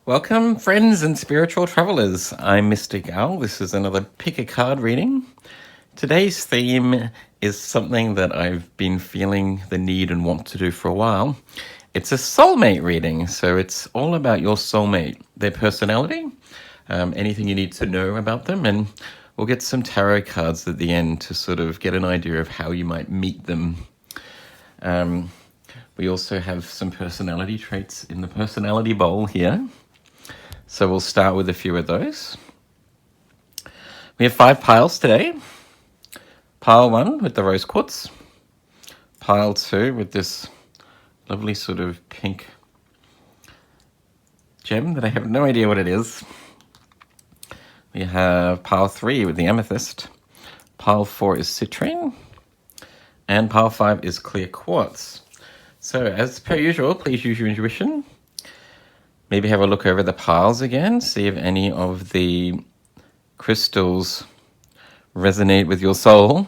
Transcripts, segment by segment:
Welcome, friends and spiritual travelers. I'm Mr. Gal. This is another pick a card reading. Today's theme is something that I've been feeling the need and want to do for a while. It's a soulmate reading, so it's all about your soulmate, their personality, anything you need to know about them, and we'll get some tarot cards at the end to sort of get an idea of how you might meet them. We also have some personality traits in the personality bowl here. So we'll start with a few of those. We have 5 piles today. Pile 1 with the rose quartz. Pile 2 with this lovely sort of pink gem that I have no idea what it is. We have pile 3 with the amethyst. Pile 4 is citrine. And pile 5 is clear quartz. So as per usual, please use your intuition. Maybe have a look over the piles again, see if any of the crystals resonate with your soul.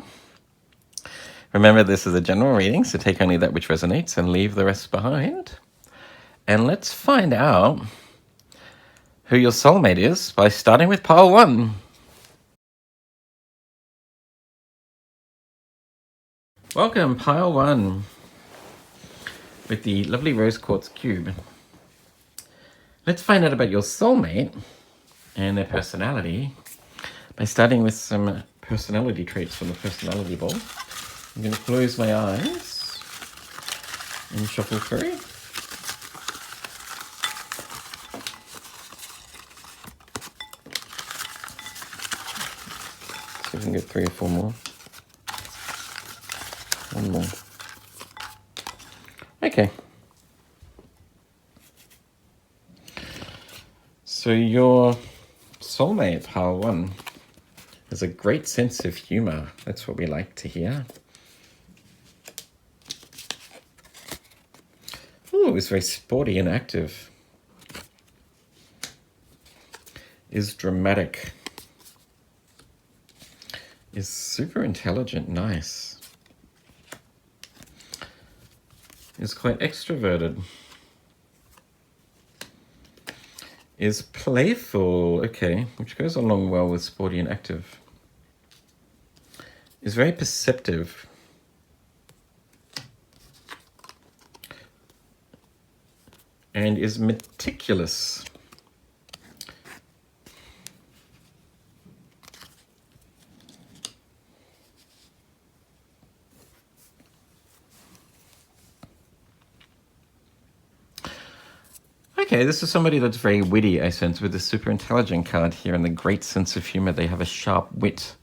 Remember, this is a general reading, so take only that which resonates and leave the rest behind. And let's find out who your soulmate is by starting with pile 1. Welcome, pile 1, with the lovely rose quartz cube. Let's find out about your soulmate and their personality by starting with some personality traits from the personality bowl. I'm going to close my eyes and shuffle through. See if we can get 3 or 4 more. 1 more. Okay. So your soulmate, pile 1, has a great sense of humour. That's what we like to hear. Ooh, it's very sporty and active. Is dramatic. Is super intelligent, nice. Is quite extroverted. Is playful, okay, which goes along well with sporty and active. Is very perceptive. And is meticulous. Okay, this is somebody that's very witty, I sense, with the super intelligent card here and the great sense of humor. They have a sharp wit.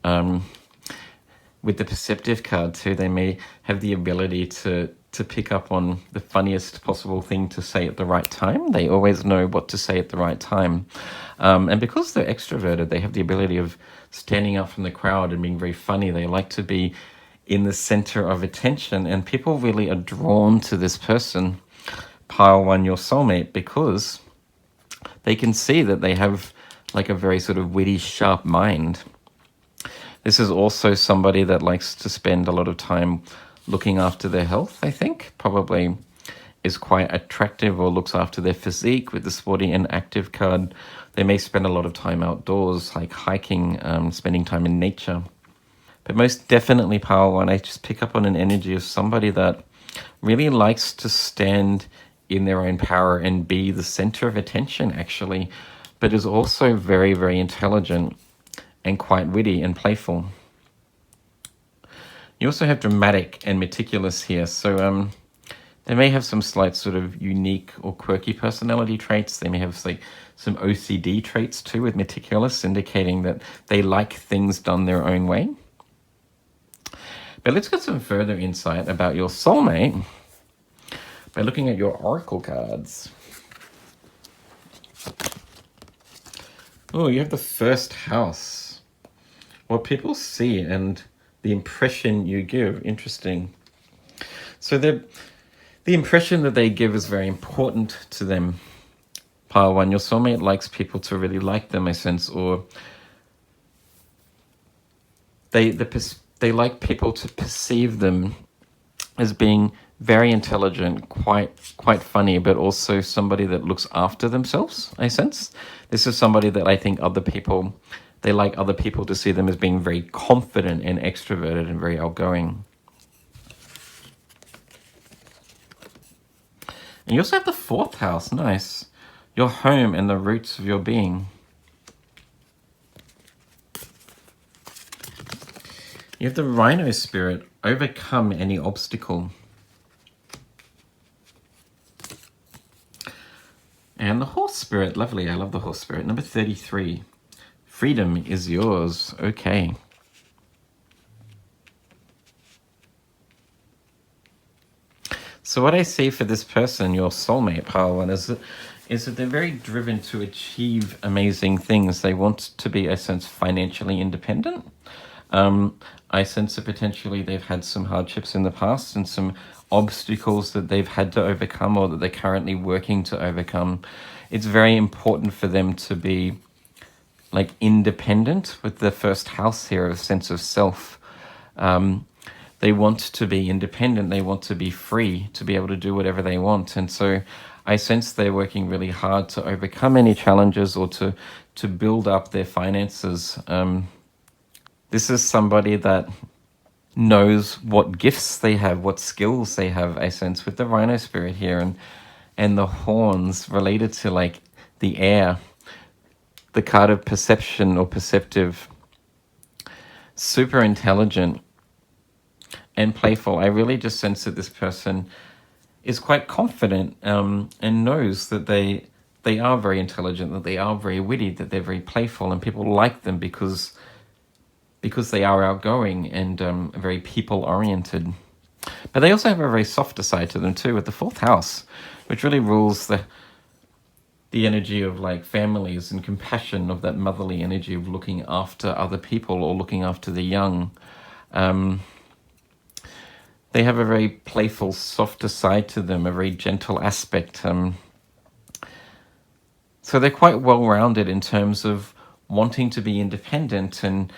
With the perceptive card too, they may have the ability to pick up on the funniest possible thing to say at the right time. They always know what to say at the right time. And because they're extroverted, they have the ability of standing out from the crowd and being very funny. They like to be in the center of attention, and people really are drawn to this person, pile 1, your soulmate, because they can see that they have like a very sort of witty, sharp mind. This is also somebody that likes to spend a lot of time looking after their health, I think. Probably is quite attractive or looks after their physique with the sporty and active card. They may spend a lot of time outdoors, like hiking, spending time in nature. But most definitely, pile 1, I just pick up on an energy of somebody that really likes to stand in their own power and be the center of attention, actually, but is also very, very intelligent and quite witty and playful. You also have dramatic and meticulous here, so they may have some slight sort of unique or quirky personality traits. They may have like some OCD traits too with meticulous, indicating that they like things done their own way. But let's get some further insight about your soulmate by looking at your oracle cards. Oh, you have the first house. What people see and the impression you give. Interesting. So the impression that they give is very important to them. Pile 1, your soulmate likes people to really like them, I sense, or they like people to perceive them as being very intelligent, quite funny, but also somebody that looks after themselves, I sense. This is somebody that I think they like other people to see them as being very confident and extroverted and very outgoing. And you also have the fourth house, nice. Your home and the roots of your being. You have the rhino spirit, overcome any obstacle. And the horse spirit, lovely, I love the horse spirit. Number 33, freedom is yours, okay. So what I see for this person, your soulmate, pile one, is that they're very driven to achieve amazing things. They want to be, I sense, financially independent. I sense that potentially they've had some hardships in the past and some obstacles that they've had to overcome or that they're currently working to overcome. It's very important for them to be like independent with the first house here, a sense of self. They want to be independent. They want to be free, to be able to do whatever they want. And so I sense they're working really hard to overcome any challenges or to build up their finances. This is somebody that knows what gifts they have, what skills they have, I sense, with the rhino spirit here and the horns related to like the air, the card of perception or perceptive, super intelligent and playful. I really just sense that this person is quite confident and knows that they are very intelligent, that they are very witty, that they're very playful, and people like them because they are outgoing and very people-oriented. But they also have a very softer side to them too, with the fourth house, which really rules the energy of like families and compassion, of that motherly energy of looking after other people or looking after the young. They have a very playful, softer side to them, a very gentle aspect. So they're quite well-rounded in terms of wanting to be independent and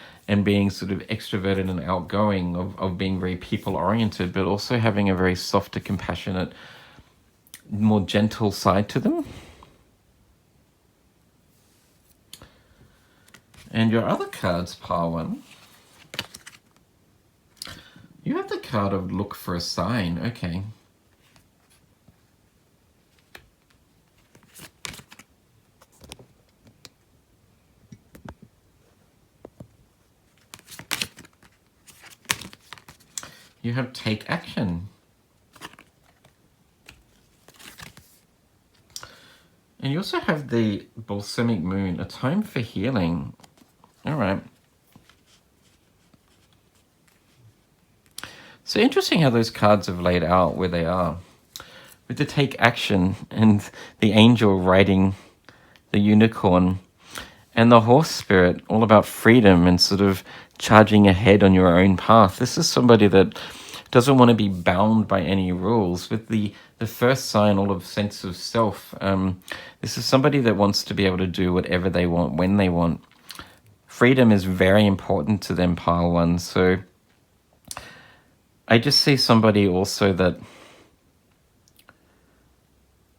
being sort of extroverted and outgoing, of being very people-oriented, but also having a very softer, compassionate, more gentle side to them. And your other cards, pile one. You have the card of look for a sign, okay. You have take action. And you also have the balsamic moon, a time for healing. All right. So interesting how those cards have laid out where they are. With the take action and the angel riding the unicorn and the horse spirit, all about freedom and sort of charging ahead on your own path. This is somebody that doesn't want to be bound by any rules. With the first sign, all of sense of self, this is somebody that wants to be able to do whatever they want, when they want. Freedom is very important to them, pile one. So I just see somebody also that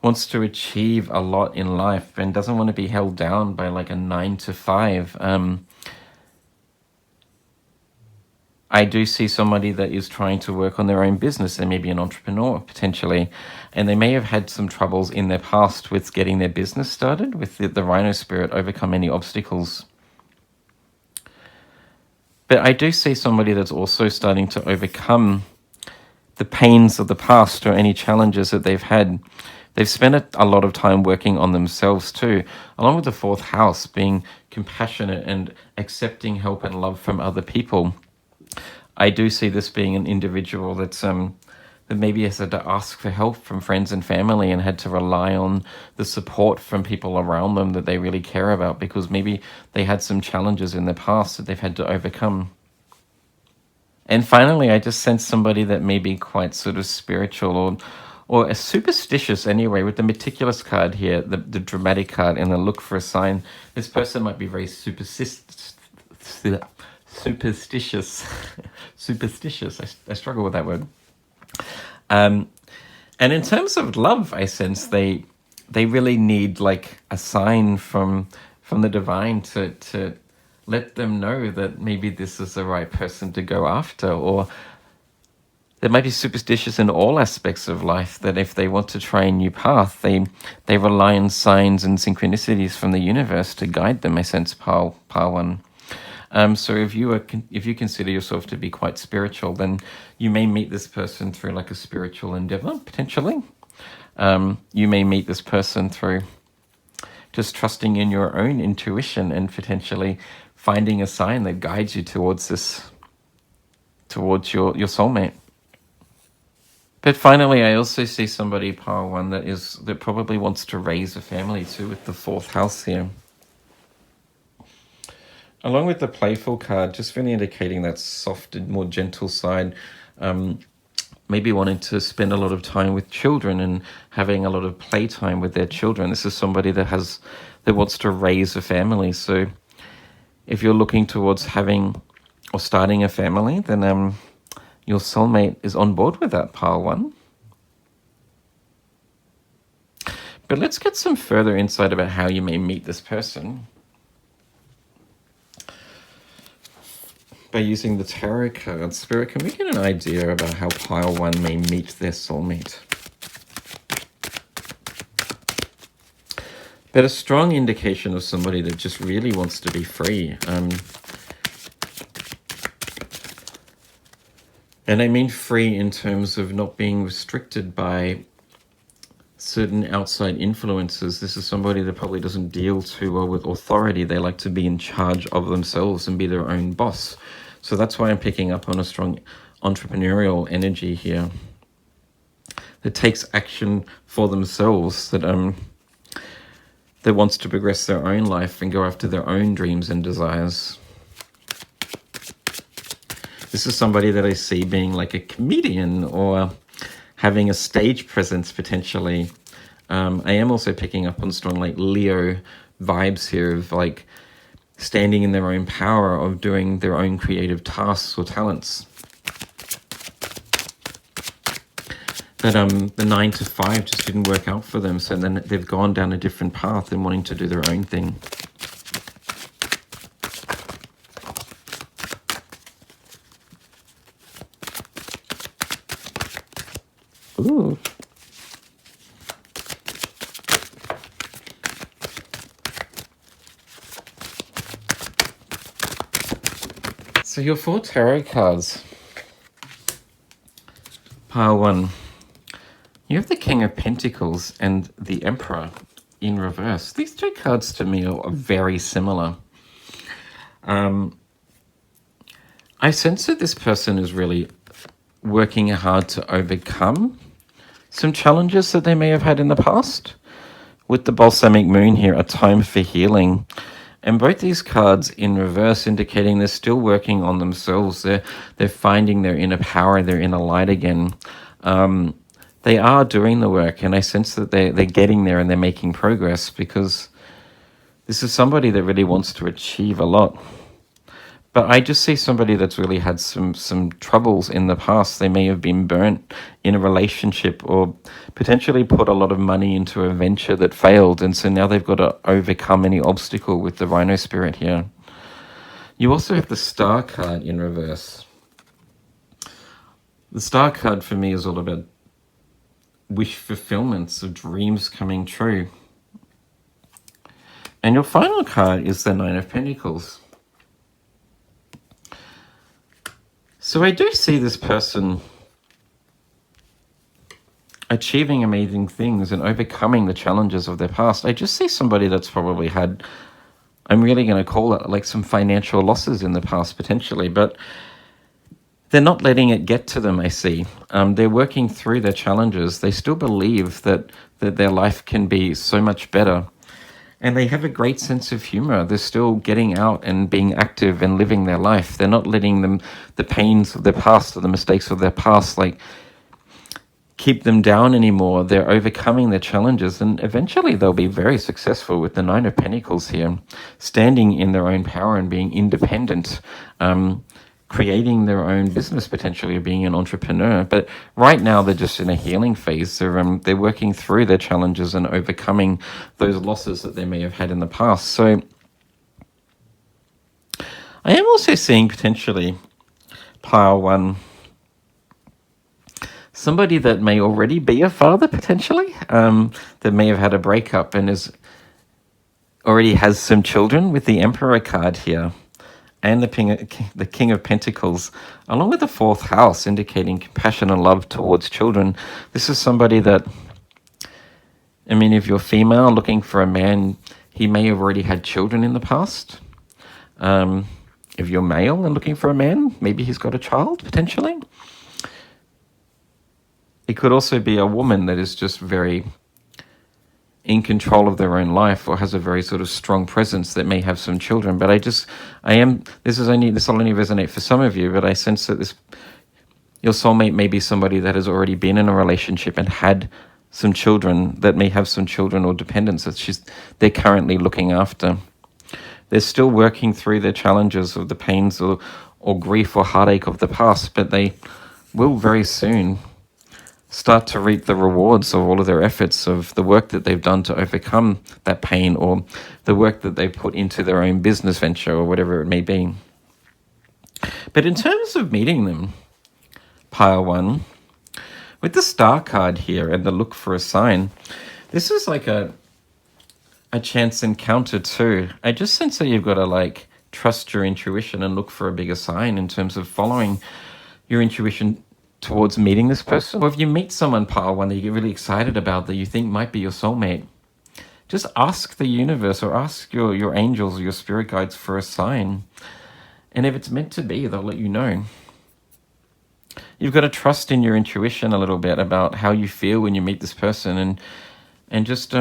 wants to achieve a lot in life and doesn't want to be held down by like a 9 to 5. I do see somebody that is trying to work on their own business. They may be an entrepreneur potentially, and they may have had some troubles in their past with getting their business started, with the rhino spirit, overcome any obstacles. But I do see somebody that's also starting to overcome the pains of the past or any challenges that they've had. They've spent a lot of time working on themselves too, along with the fourth house, being compassionate and accepting help and love from other people. I do see this being an individual that's that maybe has had to ask for help from friends and family and had to rely on the support from people around them that they really care about, because maybe they had some challenges in the past that they've had to overcome. And finally, I just sense somebody that may be quite sort of spiritual or a superstitious anyway, with the meticulous card here, the dramatic card, and the look for a sign. This person might be very superstitious. Superstitious. I struggle with that word. And in terms of love, I sense they really need like a sign from the divine to let them know that maybe this is the right person to go after, or they might be superstitious in all aspects of life, that if they want to try a new path, they rely on signs and synchronicities from the universe to guide them, I sense, Par One. So if you consider yourself to be quite spiritual, then you may meet this person through like a spiritual endeavor, potentially. You may meet this person through just trusting in your own intuition and potentially finding a sign that guides you towards your soulmate. But finally, I also see somebody, Par One, that probably wants to raise a family too, with the 4th house here. Along with the playful card, just really indicating that soft and more gentle side, maybe wanting to spend a lot of time with children and having a lot of playtime with their children. This is somebody that wants to raise a family. So if you're looking towards having or starting a family, then your soulmate is on board with that, Par One. But let's get some further insight about how you may meet this person by using the tarot card. Spirit, can we get an idea about how Par One may meet their soulmate? But a strong indication of somebody that just really wants to be free. And I mean free in terms of not being restricted by certain outside influences. This is somebody that probably doesn't deal too well with authority. They like to be in charge of themselves and be their own boss. So that's why I'm picking up on a strong entrepreneurial energy here that takes action for themselves, that wants to progress their own life and go after their own dreams and desires. This is somebody that I see being like a comedian or having a stage presence potentially. I am also picking up on strong like Leo vibes here of like standing in their own power, of doing their own creative tasks or talents. But the 9 to 5 just didn't work out for them, so then they've gone down a different path and wanting to do their own thing. Ooh. So your 4 tarot cards. Par One. You have the King of Pentacles and the Emperor in reverse. These 2 cards to me are very similar. I sense that this person is really working hard to overcome some challenges that they may have had in the past. With the Balsamic Moon here, a time for healing. And both these cards in reverse indicating they're still working on themselves. They're finding their inner power, their inner light again. They are doing the work, and I sense that they're getting there and they're making progress, because this is somebody that really wants to achieve a lot. But I just see somebody that's really had some troubles in the past. They may have been burnt in a relationship or potentially put a lot of money into a venture that failed. And so now they've got to overcome any obstacle with the Rhino Spirit here. You also have the Star card in reverse. The Star card for me is all about wish fulfillments of dreams coming true. And your final card is the 9 of Pentacles. So I do see this person achieving amazing things and overcoming the challenges of their past. I just see somebody that's probably had, I'm really going to call it like some financial losses in the past potentially, but they're not letting it get to them, I see. They're working through their challenges. They still believe that their life can be so much better. And they have a great sense of humor. They're still getting out and being active and living their life. They're not letting the pains of their past or the mistakes of their past, like, keep them down anymore. They're overcoming their challenges, and eventually they'll be very successful with the 9 of Pentacles here, standing in their own power and being independent, creating their own business, potentially, or being an entrepreneur. But right now, they're just in a healing phase. They're working through their challenges and overcoming those losses that they may have had in the past. So I am also seeing potentially, pile one, somebody that may already be a father, potentially, that may have had a breakup and already has some children, with the Emperor card here and the King of Pentacles, along with the fourth house, indicating compassion and love towards children. This is somebody that, I mean, if you're female looking for a man, he may have already had children in the past. If you're male and looking for a man, maybe he's got a child, potentially. It could also be a woman that is just very in control of their own life, or has a very sort of strong presence, that may have some children. But this will only resonate for some of you, but I sense that your soulmate may be somebody that has already been in a relationship and had some children, that may have some children or dependents that they're currently looking after. They're still working through their challenges of the pains or grief or heartache of the past, but they will very soon start to reap the rewards of all of their efforts, of the work that they've done to overcome that pain, or the work that they put into their own business venture, or whatever it may be. But in terms of meeting them, pile one, with the Star card here and the look for a sign, this is like a chance encounter too. I just sense that you've got to trust your intuition and look for a bigger sign in terms of following your intuition towards meeting this person. Or if you meet someone, pile one, that you get really excited about, that you think might be your soulmate, just ask the universe, or ask your angels or your spirit guides for a sign. And if it's meant to be, they'll let you know. You've got to trust in your intuition a little bit about how you feel when you meet this person, and just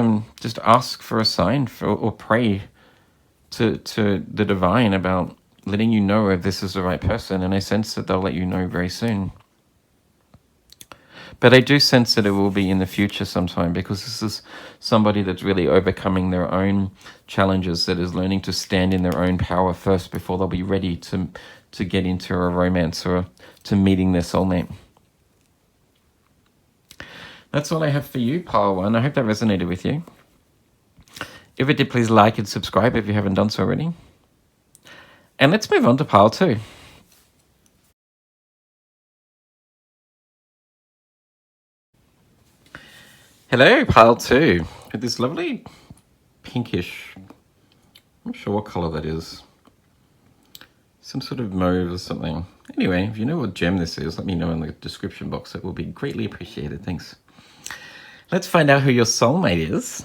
ask for a sign, or pray to the divine about letting you know if this is the right person. And I sense that they'll let you know very soon. But I do sense that it will be in the future sometime, because this is somebody that's really overcoming their own challenges, that is learning to stand in their own power first before they'll be ready to get into a romance or to meeting their soulmate. That's all I have for you, pile one. I hope that resonated with you. If it did, please like and subscribe if you haven't done so already. And let's move on to pile two. Hello, pile two, with this lovely pinkish, I'm not sure what color that is. Some sort of mauve or something. Anyway, if you know what gem this is, let me know in the description box. It will be greatly appreciated. Thanks. Let's find out who your soulmate is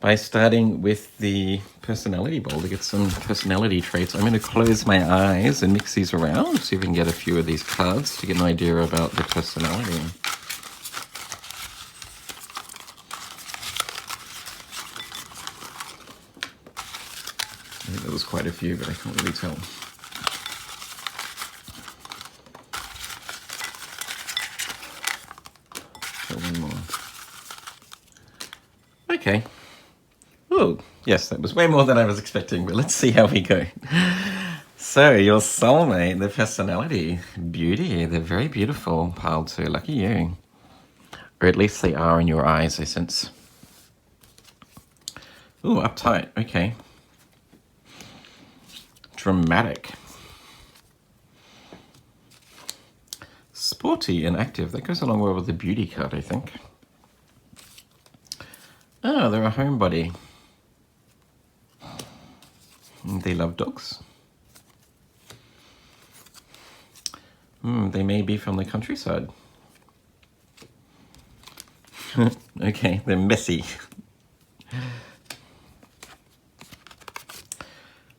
by starting with the personality bowl to get some personality traits. I'm going to close my eyes and mix these around, see if we can get a few of these cards to get an idea about the personality. I think there was quite a few, but I can't really tell. So one more. Okay. Oh, yes, that was way more than I was expecting, but let's see how we go. So, your soulmate, the personality, beauty, they're very beautiful, pile two, lucky you. Or at least they are in your eyes, I sense. Ooh, uptight, okay. Dramatic. Sporty and active. That goes along well with the beauty card, I think. Oh, they're a homebody. They love dogs. They may be from the countryside. Okay, they're messy.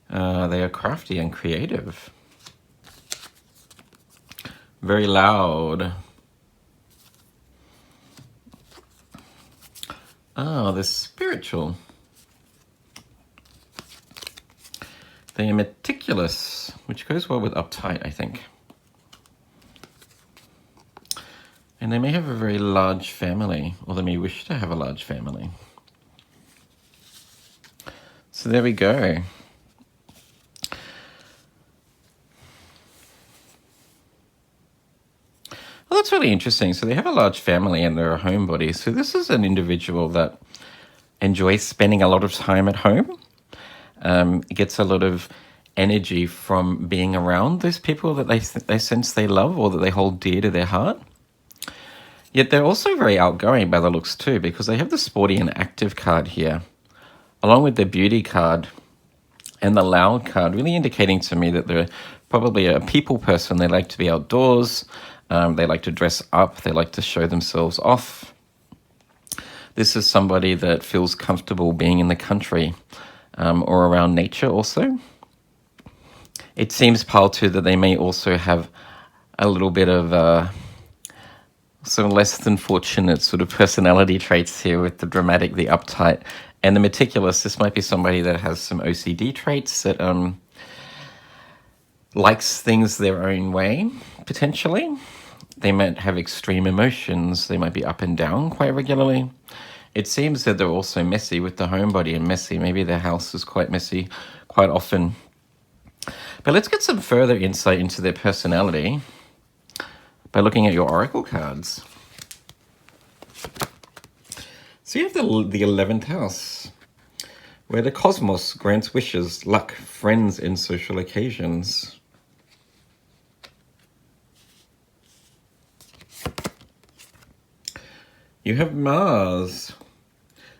They are crafty and creative. Very loud. Oh, they're spiritual. They are meticulous, which goes well with uptight, I think. And they may have a very large family, or they may wish to have a large family. So there we go. Well, that's really interesting. So they have a large family and they're a homebody. So this is an individual that enjoys spending a lot of time at home. Gets a lot of energy from being around those people that they sense they love or that they hold dear to their heart. Yet they're also very outgoing by the looks too, because they have the sporty and active card here, along with the beauty card and the loud card, really indicating to me that they're probably a people person. They like to be outdoors. They like to dress up. They like to show themselves off. This is somebody that feels comfortable being in the country or around nature also. It seems, Pile, too, that they may also have a little bit of some less than fortunate sort of personality traits here with the dramatic, the uptight, and the meticulous. This might be somebody that has some OCD traits, that likes things their own way, potentially. They might have extreme emotions. They might be up and down quite regularly. It seems that they're also messy with the homebody and messy. Maybe their house is quite messy quite often. But let's get some further insight into their personality by looking at your oracle cards. So you have the 11th house, where the cosmos grants wishes, luck, friends, and social occasions. You have Mars.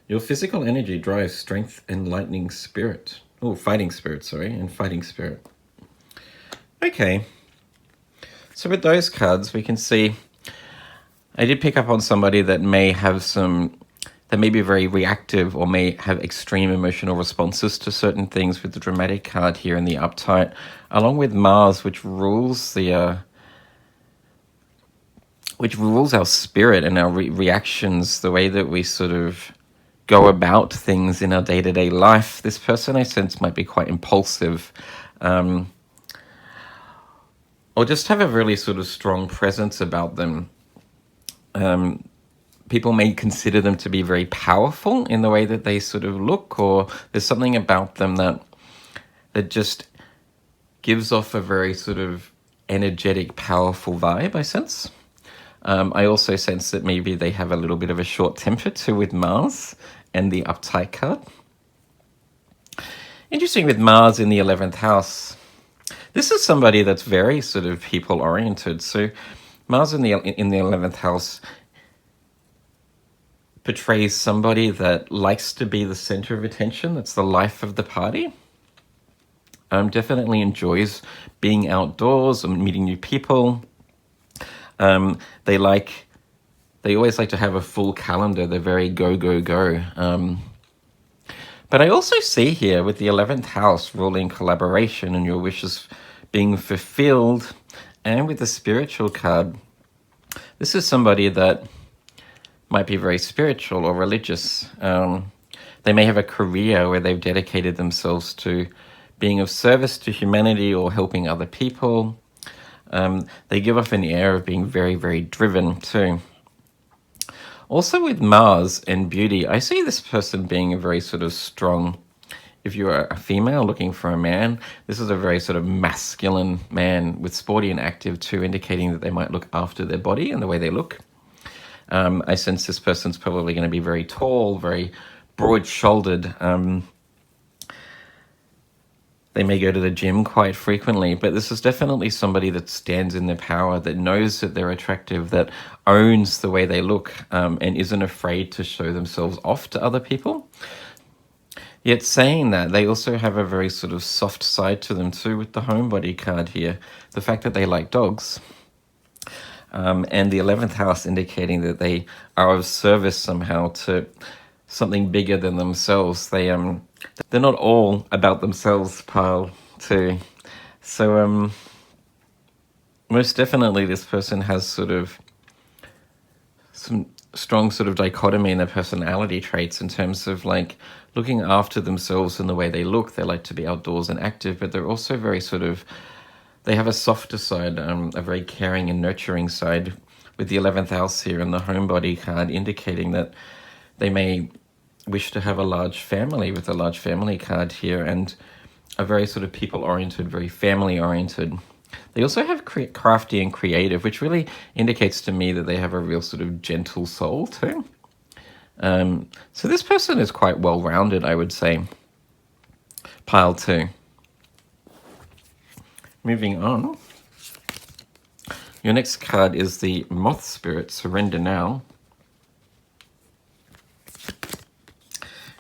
Your physical energy drives strength and lightning spirit. Oh, fighting spirit, sorry, and fighting spirit. Okay. So with those cards, we can see I did pick up on somebody that may have that may be very reactive or may have extreme emotional responses to certain things with the dramatic card here and the uptight, along with Mars, which rules our spirit and our reactions, the way that we sort of go about things in our day-to-day life. This person, I sense, might be quite impulsive, or just have a really sort of strong presence about them. People may consider them to be very powerful in the way that they sort of look, or there's something about them that just gives off a very sort of energetic, powerful vibe, I sense. I also sense that maybe they have a little bit of a short temper too with Mars and the uptight card. Interesting with Mars in the 11th house. This is somebody that's very sort of people-oriented. So Mars in the 11th house portrays somebody that likes to be the center of attention. That's the life of the party. Definitely enjoys being outdoors and meeting new people. They always like to have a full calendar. They're very go, go, go. But I also see here with the 11th house ruling collaboration and your wishes being fulfilled, and with the spiritual card, this is somebody that might be very spiritual or religious. They may have a career where they've dedicated themselves to being of service to humanity or helping other people. They give off an air of being very, very driven too. Also with Mars and beauty, I see this person being a very sort of strong, if you're a female looking for a man, this is a very sort of masculine man with sporty and active too, indicating that they might look after their body and the way they look. I sense this person's probably going to be very tall, very broad-shouldered. They may go to the gym quite frequently, but this is definitely somebody that stands in their power, that knows that they're attractive, that owns the way they look, and isn't afraid to show themselves off to other people. Yet saying that, they also have a very sort of soft side to them too with the homebody card here. The fact that they like dogs. And the 11th house indicating that they are of service somehow to something bigger than themselves. They're not all about themselves, Pile, too. So most definitely this person has sort of some strong sort of dichotomy in their personality traits in terms of like looking after themselves in the way they look. They like to be outdoors and active, but they're also very sort of, they have a softer side, a very caring and nurturing side, with the 11th house here and the homebody card indicating that they may wish to have a large family, with a large family card here, and a very sort of people-oriented, very family-oriented. They also have crafty and creative, which really indicates to me that they have a real sort of gentle soul too. So this person is quite well-rounded, I would say. Pile 2. Moving on. Your next card is the Moth Spirit, Surrender Now.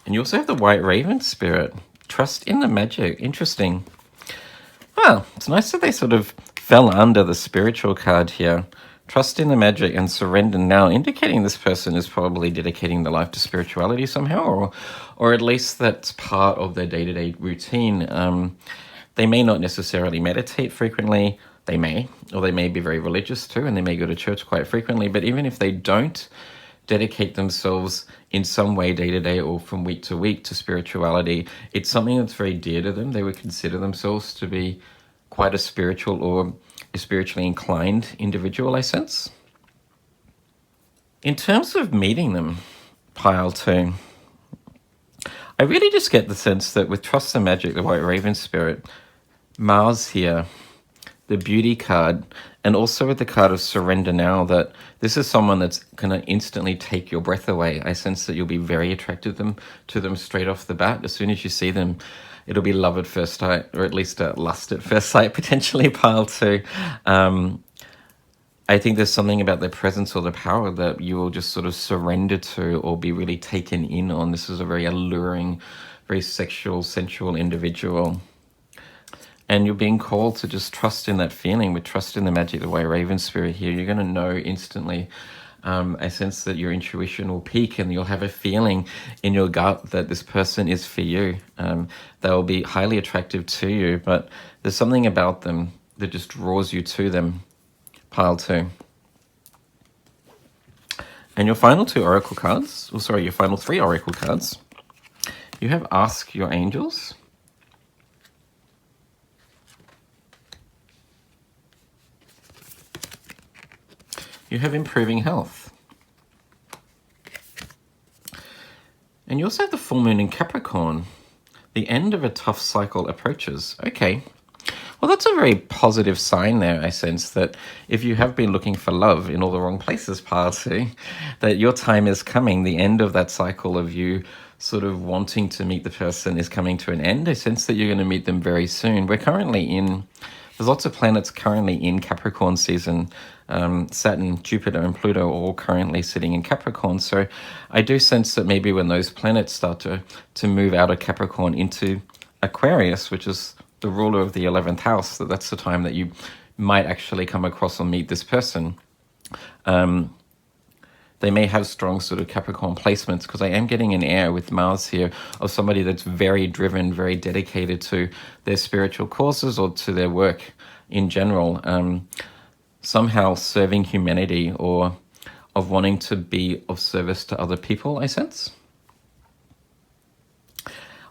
And you also have the White Raven Spirit, Trust in the Magic. Interesting. Well, it's nice that they sort of fell under the spiritual card here. Trust in the magic and surrender now, indicating this person is probably dedicating their life to spirituality somehow, or at least that's part of their day-to-day routine. They may not necessarily meditate frequently. They may, or they may be very religious too, and they may go to church quite frequently. But even if they don't dedicate themselves in some way day-to-day or from week to week to spirituality, it's something that's very dear to them. They would consider themselves to be quite a spiritual or a spiritually inclined individual, I sense. In terms of meeting them, Pile 2, I really just get the sense that with Trust the Magic, the White Raven Spirit, Mars here, the Beauty card, and also with the card of Surrender Now, that this is someone that's going to instantly take your breath away. I sense that you'll be very attracted to them straight off the bat. As soon as you see them, it'll be love at first sight, or at least lust at first sight, potentially, Pile 2. I think there's something about their presence or the power that you will just sort of surrender to or be really taken in on. This is a very alluring, very sexual, sensual individual. And you're being called to just trust in that feeling, with Trust in the Magic, the White Raven Spirit here. You're going to know instantly. I sense that your intuition will peak and you'll have a feeling in your gut that this person is for you. They'll be highly attractive to you, but there's something about them that just draws you to them, Pile 2. And your final 2 oracle cards, your final 3 oracle cards, you have Ask Your Angels. You have Improving Health. And you also have the full moon in Capricorn. The end of a tough cycle approaches. Okay. Well, that's a very positive sign there, I sense, that if you have been looking for love in all the wrong places, Pile 2, that your time is coming. The end of that cycle of you sort of wanting to meet the person is coming to an end. I sense that you're going to meet them very soon. There's lots of planets currently in Capricorn season. Saturn, Jupiter, and Pluto are all currently sitting in Capricorn. So I do sense that maybe when those planets start to move out of Capricorn into Aquarius, which is the ruler of the 11th house, that's the time that you might actually come across or meet this person. They may have strong sort of Capricorn placements, because I am getting an air with Mars here of somebody that's very driven, very dedicated to their spiritual causes or to their work in general. Somehow serving humanity or of wanting to be of service to other people, I sense.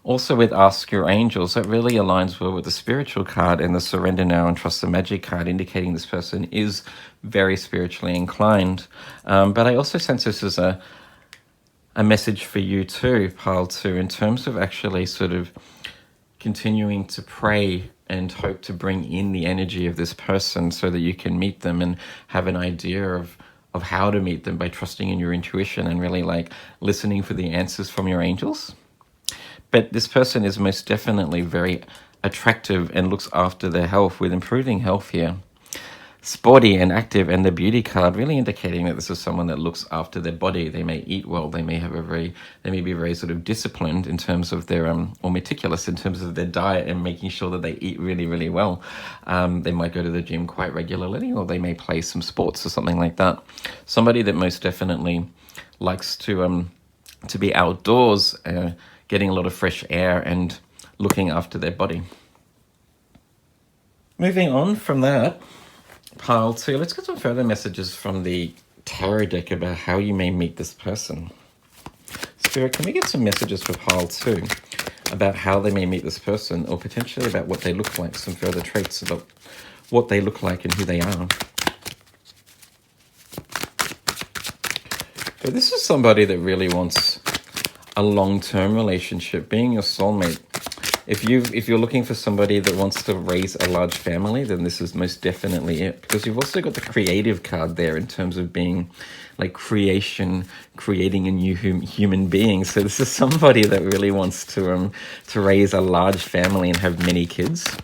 Also with Ask Your Angels, that really aligns well with the spiritual card and the Surrender Now and Trust the Magic card, indicating this person is very spiritually inclined. But I also sense this as a message for you too, Pile 2, in terms of actually sort of continuing to pray and hope to bring in the energy of this person so that you can meet them and have an idea of how to meet them by trusting in your intuition and really listening for the answers from your angels. But this person is most definitely very attractive and looks after their health, with Improving Health here. Sporty and active, and the Beauty card really indicating that this is someone that looks after their body. They may eat well. They may be very sort of disciplined in terms of their or meticulous in terms of their diet and making sure that they eat really, really well. They might go to the gym quite regularly, or they may play some sports or something like that. Somebody that most definitely likes to be outdoors, getting a lot of fresh air and looking after their body. Moving on from that, Pile 2, let's get some further messages from the tarot deck about how you may meet this person. Spirit, can we get some messages for Pile 2 about how they may meet this person, or potentially about what they look like, some further traits about what they look like and who they are? So this is somebody that really wants a long-term relationship, being your soulmate. if you're looking for somebody that wants to raise a large family, then this is most definitely it. Because you've also got the creative card there in terms of being like creation, creating a new human being. So this is somebody that really wants to raise a large family and have many kids.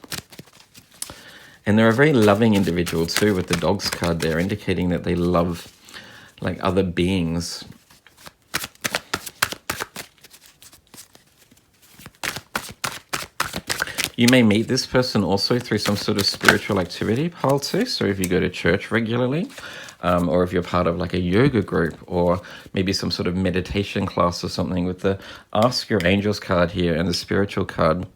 And they're a very loving individual too, with the dogs card there, indicating that they love like other beings. You may meet this person also through some sort of spiritual activity, pile too. So if you go to church regularly, or if you're part of like a yoga group, or maybe some sort of meditation class or something, with the Ask Your Angels card here and the spiritual card,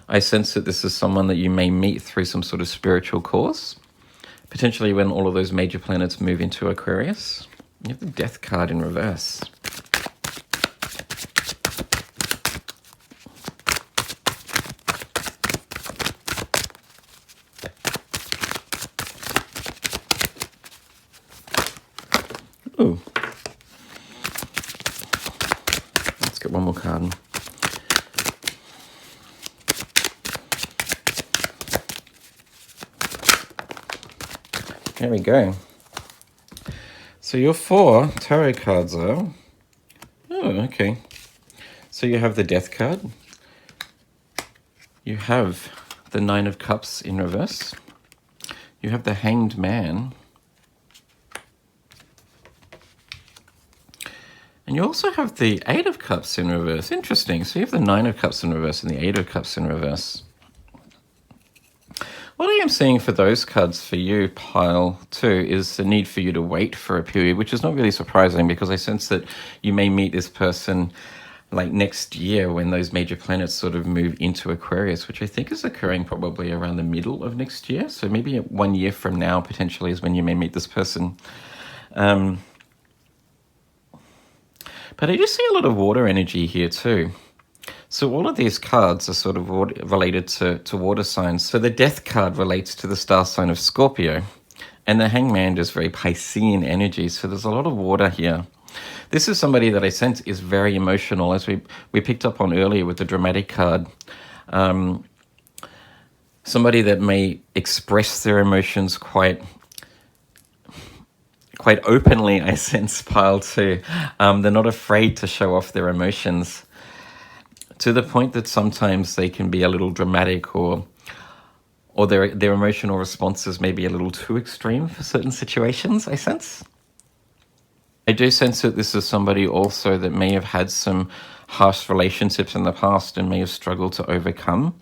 I sense that this is someone that you may meet through some sort of spiritual course, potentially when all of those major planets move into Aquarius. You have the Death card in reverse. Ooh. Let's get one more card. There we go. So your 4 tarot cards are... Oh, okay. So you have the Death card. You have the 9 of Cups in reverse. You have the Hanged Man. And you also have the 8 of Cups in reverse. Interesting. So you have the 9 of Cups in reverse and the 8 of Cups in reverse. What I am seeing for those cards for you, pile 2, is the need for you to wait for a period, which is not really surprising because I sense that you may meet this person like next year when those major planets sort of move into Aquarius, which I think is occurring probably around the middle of next year. So maybe 1 year from now, potentially, is when you may meet this person. But I do see a lot of water energy here too. So all of these cards are sort of related to water signs. So the Death card relates to the star sign of Scorpio, and the Hangman is very Piscean energy. So there's a lot of water here. This is somebody that I sense is very emotional, as we picked up on earlier with the Dramatic card. Somebody that may express their emotions quite openly, I sense, pile 2. They're not afraid to show off their emotions, to the point that sometimes they can be a little dramatic, or their emotional responses may be a little too extreme for certain situations, I sense. I do sense that this is somebody also that may have had some harsh relationships in the past and may have struggled to overcome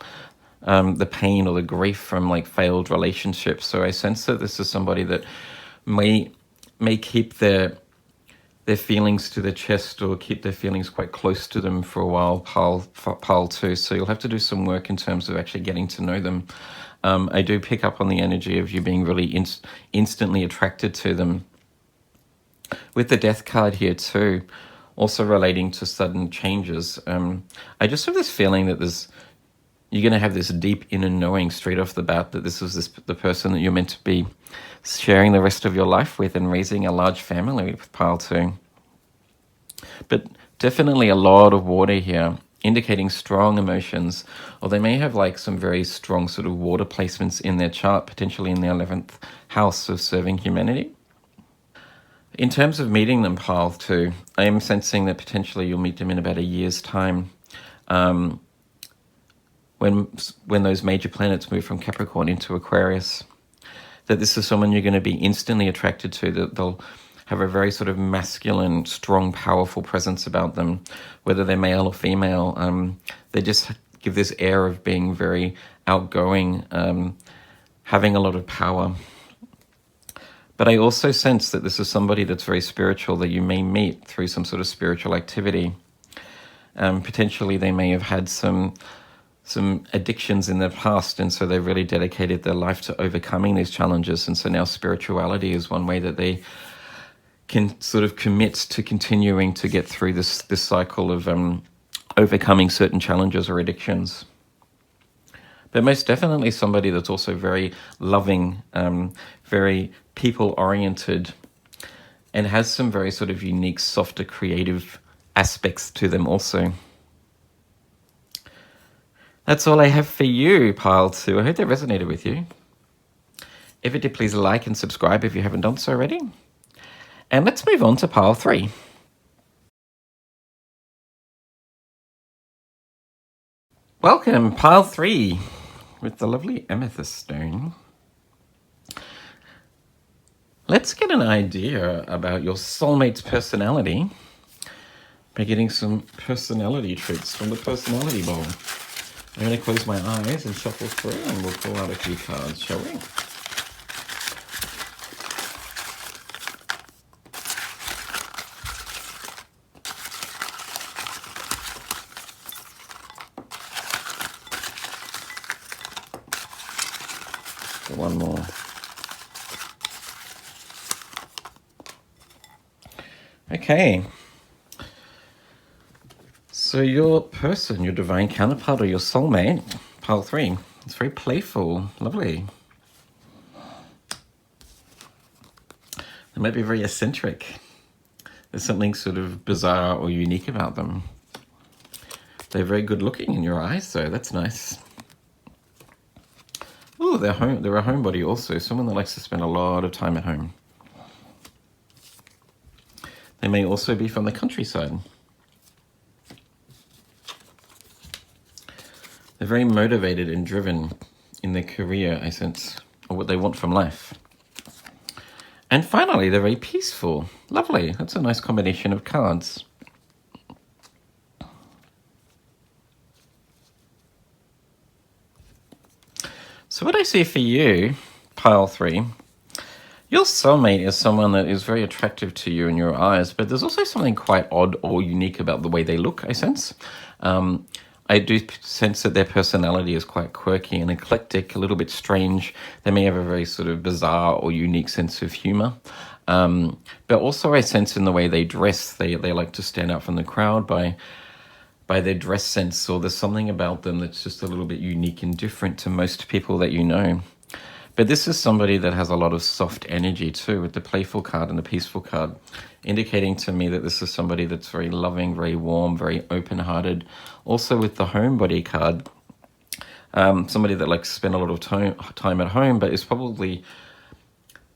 the pain or the grief from like failed relationships. So I sense that this is somebody that may keep their feelings to their chest, or keep their feelings quite close to them for a while, pile 2. So you'll have to do some work in terms of actually getting to know them. I do pick up on the energy of you being really instantly attracted to them. With the Death card here too, also relating to sudden changes, I just have this feeling that you're going to have this deep inner knowing straight off the bat that this is the person that you're meant to be sharing the rest of your life with and raising a large family with, pile 2. But definitely a lot of water here, indicating strong emotions, or they may have like some very strong sort of water placements in their chart, potentially in the 11th house of serving humanity. In terms of meeting them, pile 2, I am sensing that potentially you'll meet them in about a year's time. When those major planets move from Capricorn into Aquarius, that this is someone you're going to be instantly attracted to, that they'll have a very sort of masculine, strong, powerful presence about them, whether they're male or female. They just give this air of being very outgoing, having a lot of power. But I also sense that this is somebody that's very spiritual, that you may meet through some sort of spiritual activity. Potentially they may have had some addictions in their past, and so they've really dedicated their life to overcoming these challenges, and so now spirituality is one way that they can sort of commit to continuing to get through this cycle of overcoming certain challenges or addictions. But most definitely somebody that's also very loving, very people-oriented, and has some very sort of unique, softer, creative aspects to them also. That's all I have for you, pile 2. I hope that resonated with you. If it did, please like and subscribe if you haven't done so already. And let's move on to pile 3. Welcome, pile 3, with the lovely amethyst stone. Let's get an idea about your soulmate's personality by getting some personality traits from the personality bowl. I'm going to close my eyes and shuffle through, and we'll pull out a few cards, shall we? One more. Okay. So your person, your divine counterpart or your soulmate, pile 3, it's very playful, lovely. They might be very eccentric. There's something sort of bizarre or unique about them. They're very good looking in your eyes, though. That's nice. Oh, they're a homebody also, someone that likes to spend a lot of time at home. They may also be from the countryside. They're very motivated and driven in their career, I sense, or what they want from life. And finally, they're very peaceful. Lovely. That's a nice combination of cards. So what I see for you, pile 3, your soulmate is someone that is very attractive to you in your eyes, but there's also something quite odd or unique about the way they look, I sense. I do sense that their personality is quite quirky and eclectic, a little bit strange. They may have a very sort of bizarre or unique sense of humor. But also I sense in the way they dress, they like to stand out from the crowd by their dress sense, or there's something about them that's just a little bit unique and different to most people that you know. But this is somebody that has a lot of soft energy too, with the playful card and the peaceful card, indicating to me that this is somebody that's very loving, very warm, very open-hearted. Also with the homebody card, somebody that likes to spend a lot of time at home, but is probably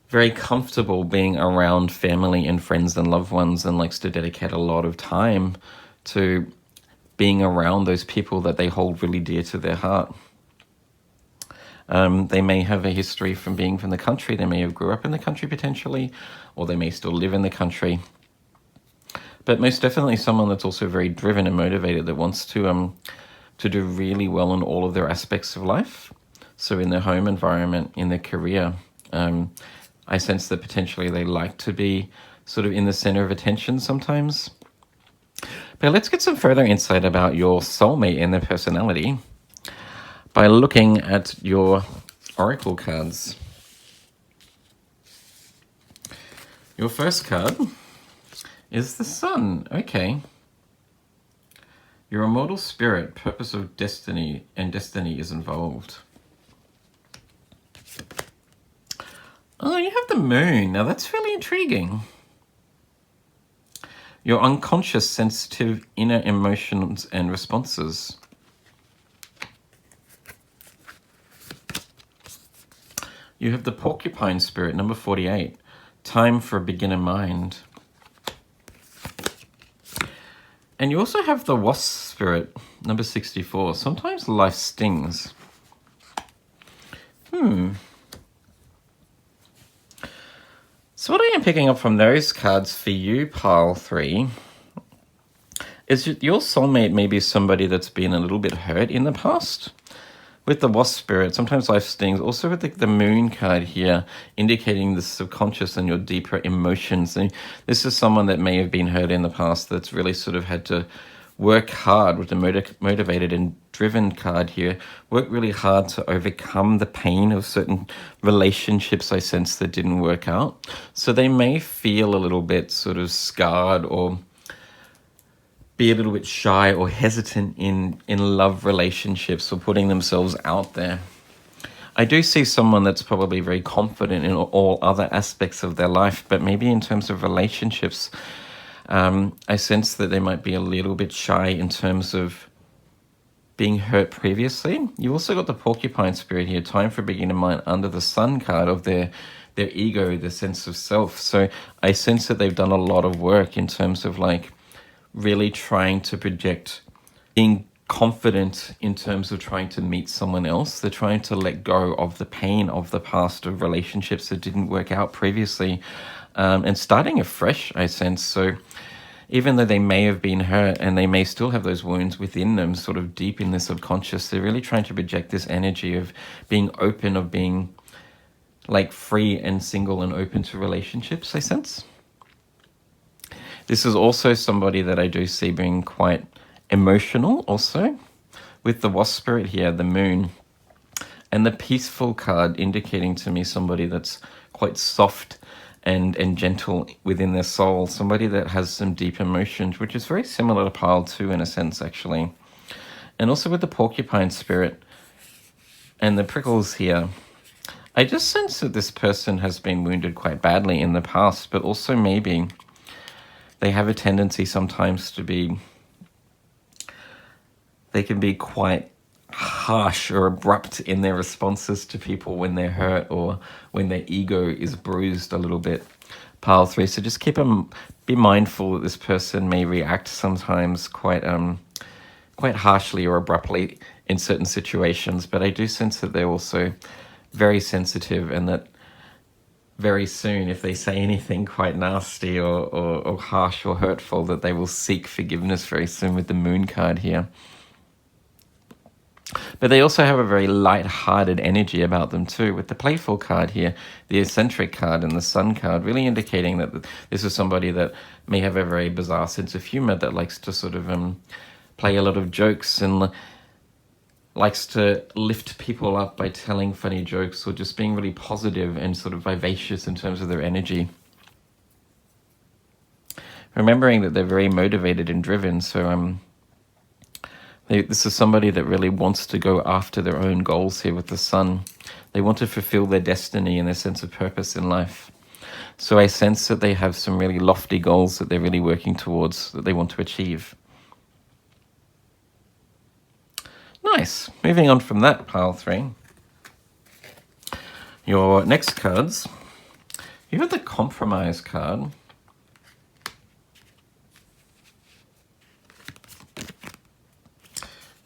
very comfortable being around family and friends and loved ones, and likes to dedicate a lot of time to being around those people that they hold really dear to their heart. They may have a history from being from the country. They may have grew up in the country potentially, or they may still live in the country. But most definitely someone that's also very driven and motivated, that wants to do really well in all of their aspects of life. So in their home environment, in their career, I sense that potentially they like to be sort of in the center of attention sometimes. But let's get some further insight about your soulmate and their personality by looking at your oracle cards. Your first card is the Sun. Okay. Your immortal spirit, purpose of destiny, and destiny is involved. Oh, you have the Moon. Now that's really intriguing. Your unconscious, sensitive, inner emotions and responses. You have the Porcupine Spirit, number 48. Time for a beginner mind. And you also have the Wasp Spirit, number 64. Sometimes life stings. So what I am picking up from those cards for you, pile 3, is your soulmate may be somebody that's been a little bit hurt in the past. With the Wasp Spirit, sometimes life stings. Also with the Moon card here, indicating the subconscious and your deeper emotions. And this is someone that may have been hurt in the past, that's really sort of had to work hard with the motivated and driven card here. Work really hard to overcome the pain of certain relationships I sense that didn't work out. So they may feel a little bit sort of scarred, or be a little bit shy or hesitant in love relationships, or putting themselves out there. I do see someone that's probably very confident in all other aspects of their life, but maybe in terms of relationships, I sense that they might be a little bit shy in terms of being hurt previously. You also got the porcupine spirit here, time for beginning mind under the sun card of their ego, their sense of self. So I sense that they've done a lot of work in terms of like really trying to project being confident in terms of trying to meet someone else. They're trying to let go of the pain of the past, of relationships that didn't work out previously, and starting afresh, I sense. So even though they may have been hurt and they may still have those wounds within them, sort of deep in the subconscious, they're really trying to project this energy of being open, of being like free and single and open to relationships, I sense. This is also somebody that I do see being quite emotional also, with the wasp spirit here, the moon, and the peaceful card indicating to me somebody that's quite soft and gentle within their soul, somebody that has some deep emotions, which is very similar to pile 2 in a sense, actually. And also with the porcupine spirit and the prickles here, I just sense that this person has been wounded quite badly in the past, but also maybe they have a tendency sometimes to be, they can be quite harsh or abrupt in their responses to people when they're hurt or when their ego is bruised a little bit. Pile 3. So just be mindful that this person may react sometimes quite harshly or abruptly in certain situations, but I do sense that they're also very sensitive, and that very soon, if they say anything quite nasty or harsh or hurtful, that they will seek forgiveness very soon with the moon card here. But they also have a very light-hearted energy about them too, with the playful card here, the eccentric card and the sun card, really indicating that this is somebody that may have a very bizarre sense of humor, that likes to sort of play a lot of jokes and likes to lift people up by telling funny jokes or just being really positive and sort of vivacious in terms of their energy. Remembering that they're very motivated and driven, so this is somebody that really wants to go after their own goals here with the sun. They want to fulfill their destiny and their sense of purpose in life. So I sense that they have some really lofty goals that they're really working towards, that they want to achieve. Nice. Moving on from that, pile 3. Your next cards. You have the compromise card.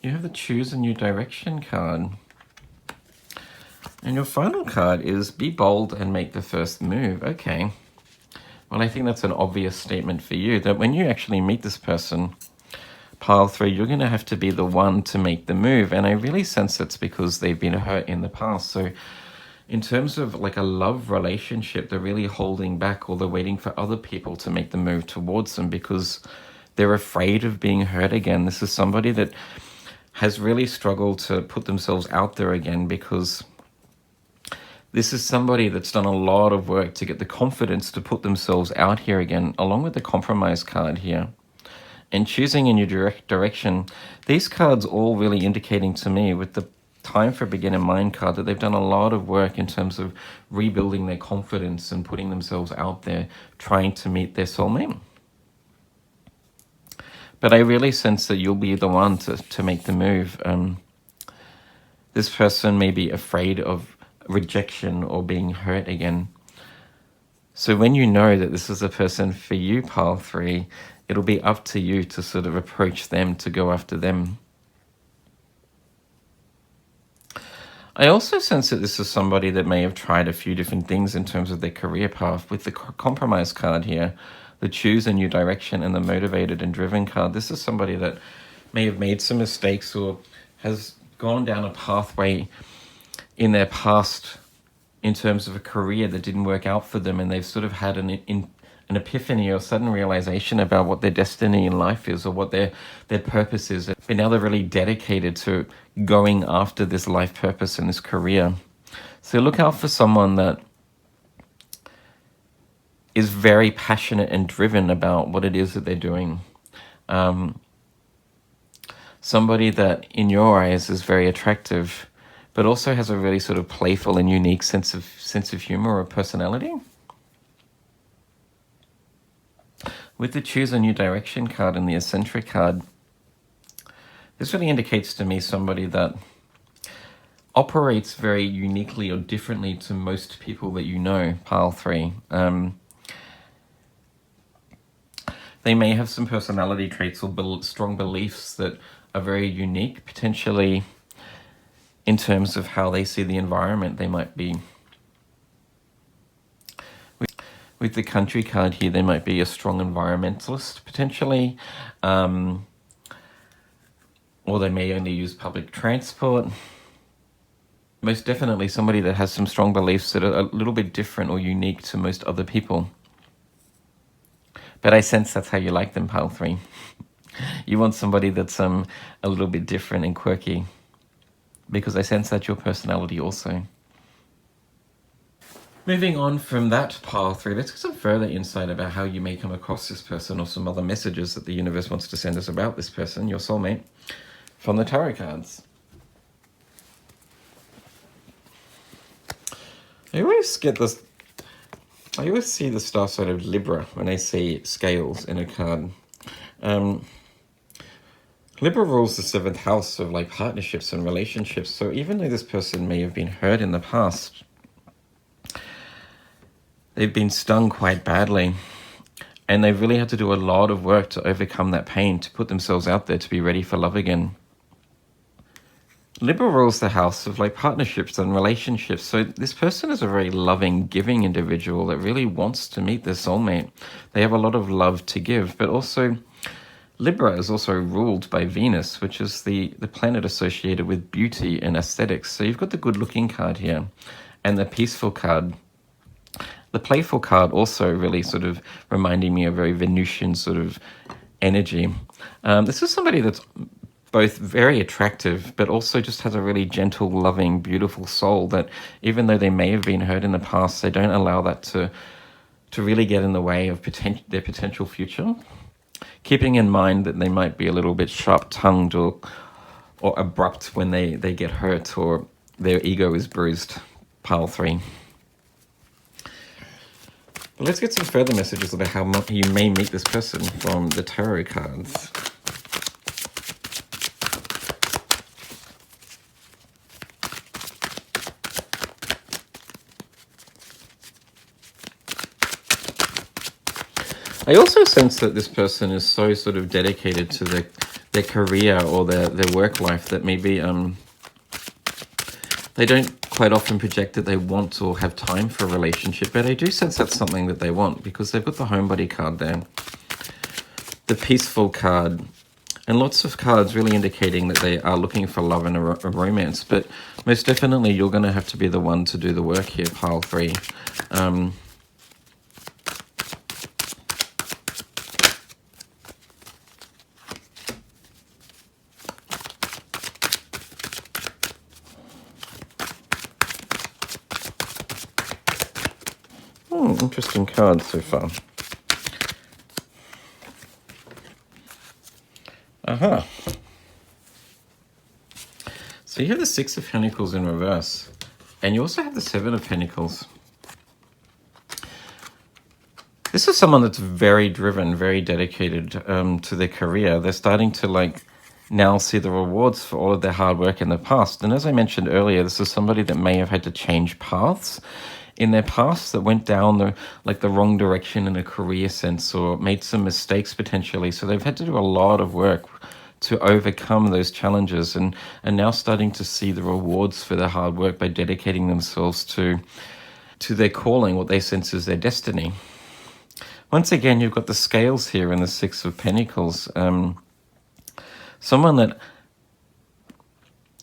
You have the choose a new direction card. And your final card is be bold and make the first move. Okay. Well, I think that's an obvious statement for you, that when you actually meet this person, pile 3, you're going to have to be the one to make the move. And I really sense it's because they've been hurt in the past. So in terms of like a love relationship, they're really holding back, or they're waiting for other people to make the move towards them because they're afraid of being hurt again. This is somebody that has really struggled to put themselves out there again, because this is somebody that's done a lot of work to get the confidence to put themselves out here again, along with the compromise card here. And choosing a new direction, these cards all really indicating to me with the time for beginner mind card that they've done a lot of work in terms of rebuilding their confidence and putting themselves out there, trying to meet their soulmate. But I really sense that you'll be the one to make the move. This person may be afraid of rejection or being hurt again. So when you know that this is a person for you, pile 3, it'll be up to you to sort of approach them, to go after them. I also sense that this is somebody that may have tried a few different things in terms of their career path. With the compromise card here, the choose a new direction, and the motivated and driven card, this is somebody that may have made some mistakes or has gone down a pathway in their past in terms of a career that didn't work out for them, and they've sort of had an epiphany or sudden realization about what their destiny in life is, or what their purpose is. But now they're really dedicated to going after this life purpose and this career. So look out for someone that is very passionate and driven about what it is that they're doing. Somebody that in your eyes is very attractive, but also has a really sort of playful and unique sense of humor or personality. With the choose a new direction card and the eccentric card, This really indicates to me somebody that operates very uniquely or differently to most people that you know, pile 3. They may have some personality traits or strong beliefs that are very unique, potentially in terms of how they see the environment. They might be, with the country card here, they might be a strong environmentalist, potentially, or they may only use public transport. Most definitely somebody that has some strong beliefs that are a little bit different or unique to most other people. But I sense that's how you like them, pile 3. You want somebody that's a little bit different and quirky, because I sense that's your personality also. Moving on from that, pile 3, let's get some further insight about how you may come across this person or some other messages that the universe wants to send us about this person, your soulmate, from the tarot cards. I always see the star sign of Libra when I see scales in a card. Libra rules the 7th house of like partnerships and relationships. So even though this person may have been hurt in the past, they've been stung quite badly, and they've really had to do a lot of work to overcome that pain, to put themselves out there to be ready for love again. Libra rules the house of like partnerships and relationships. So this person is a very loving, giving individual that really wants to meet their soulmate. They have a lot of love to give, but also Libra is also ruled by Venus, which is the planet associated with beauty and aesthetics. So you've got the good-looking card here and the peaceful card. The playful card also really sort of reminding me of very Venusian sort of energy. This is somebody that's both very attractive, but also just has a really gentle, loving, beautiful soul that even though they may have been hurt in the past, they don't allow that to really get in the way of their potential future. Keeping in mind that they might be a little bit sharp-tongued or abrupt when they get hurt or their ego is bruised, pile 3. But let's get some further messages about how you may meet this person from the tarot cards. I also sense that this person is so sort of dedicated to their career or their work life that maybe they don't quite often project that they want or have time for a relationship, but I do sense that's something that they want because they've got the homebody card there, the peaceful card, and lots of cards really indicating that they are looking for love and a romance, but most definitely you're going to have to be the one to do the work here, pile 3. Interesting cards so far. So you have the 6 of Pentacles in reverse, and you also have the 7 of Pentacles. This is someone that's very driven, very dedicated to their career. They're starting to now see the rewards for all of their hard work in the past. And as I mentioned earlier, this is somebody that may have had to change paths in their past, that went down the wrong direction in a career sense or made some mistakes potentially. So they've had to do a lot of work to overcome those challenges and now starting to see the rewards for their hard work by dedicating themselves to their calling, what they sense is their destiny. Once again, you've got the scales here and the 6 of Pentacles. Someone that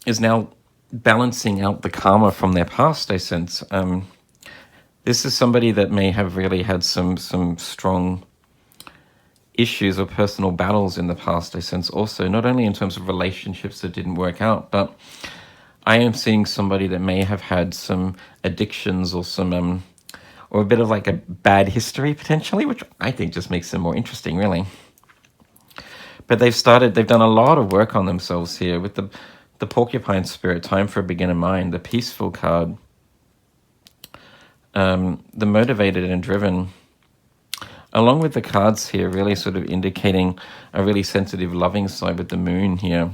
is now balancing out the karma from their past, I sense. This is somebody that may have really had some strong issues or personal battles in the past, I sense also, not only in terms of relationships that didn't work out, but I am seeing somebody that may have had some addictions or some, or a bit of a bad history potentially, which I think just makes them more interesting, really. But they've done a lot of work on themselves here with the porcupine spirit, time for a beginner mind, the peaceful card, the motivated and driven, along with the cards here really sort of indicating a really sensitive, loving side with the moon here.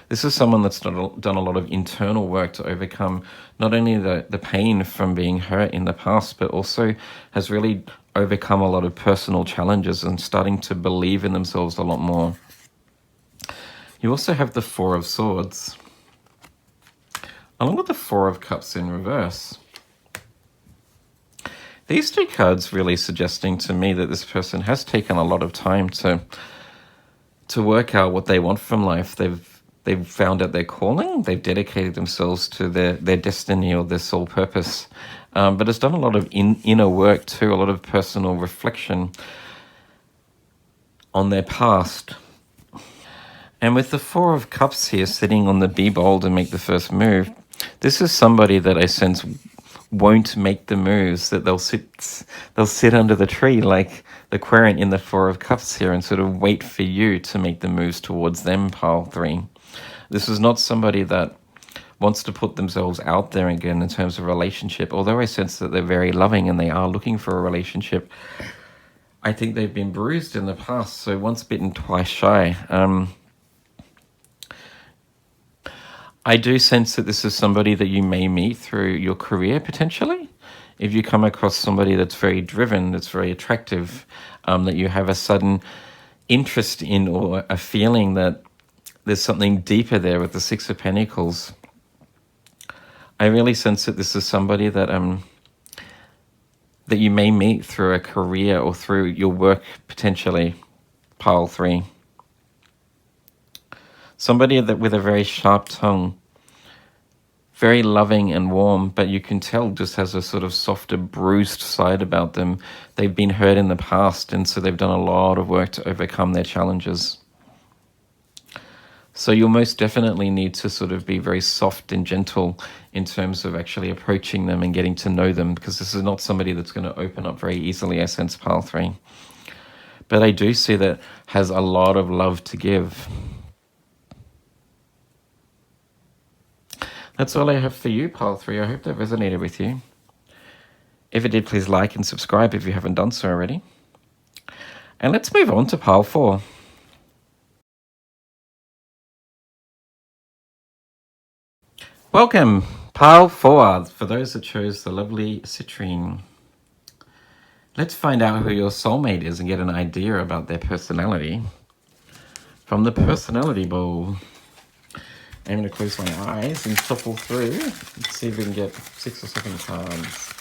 This is someone that's done a lot of internal work to overcome not only the pain from being hurt in the past, but also has really overcome a lot of personal challenges and starting to believe in themselves a lot more. You also have the Four of Swords, along with the Four of Cups in reverse. These two cards really suggesting to me that this person has taken a lot of time to work out what they want from life. They've found out their calling. They've dedicated themselves to their destiny or their soul purpose. But it's done a lot of inner work too, a lot of personal reflection on their past. And with the Four of Cups here sitting on the be bold and make the first move, this is somebody that I sense won't make the moves, that they'll sit under the tree like the querent in the Four of Cups here and sort of wait for you to make the moves towards them, pile 3. This is not somebody that wants to put themselves out there again in terms of relationship. Although I sense that they're very loving and they are looking for a relationship, I think they've been bruised in the past, so once bitten, twice shy. I do sense that this is somebody that you may meet through your career, potentially. If you come across somebody that's very driven, that's very attractive, that you have a sudden interest in or a feeling that there's something deeper there with the Six of Pentacles, I really sense that this is somebody that that you may meet through a career or through your work, potentially, pile 3. Somebody that with a very sharp tongue, very loving and warm, but you can tell just has a sort of softer, bruised side about them. They've been hurt in the past, and so they've done a lot of work to overcome their challenges. So you'll most definitely need to sort of be very soft and gentle in terms of actually approaching them and getting to know them, because this is not somebody that's going to open up very easily, I sense, pile 3. But I do see that has a lot of love to give. That's all I have for you, pile 3. I hope that resonated with you. If it did, please like and subscribe if you haven't done so already. And let's move on to pile 4. Welcome, pile 4, for those that chose the lovely citrine. Let's find out who your soulmate is and get an idea about their personality from the personality bowl. I'm going to close my eyes and shuffle through. Let's see if we can get 6 or 7 cards.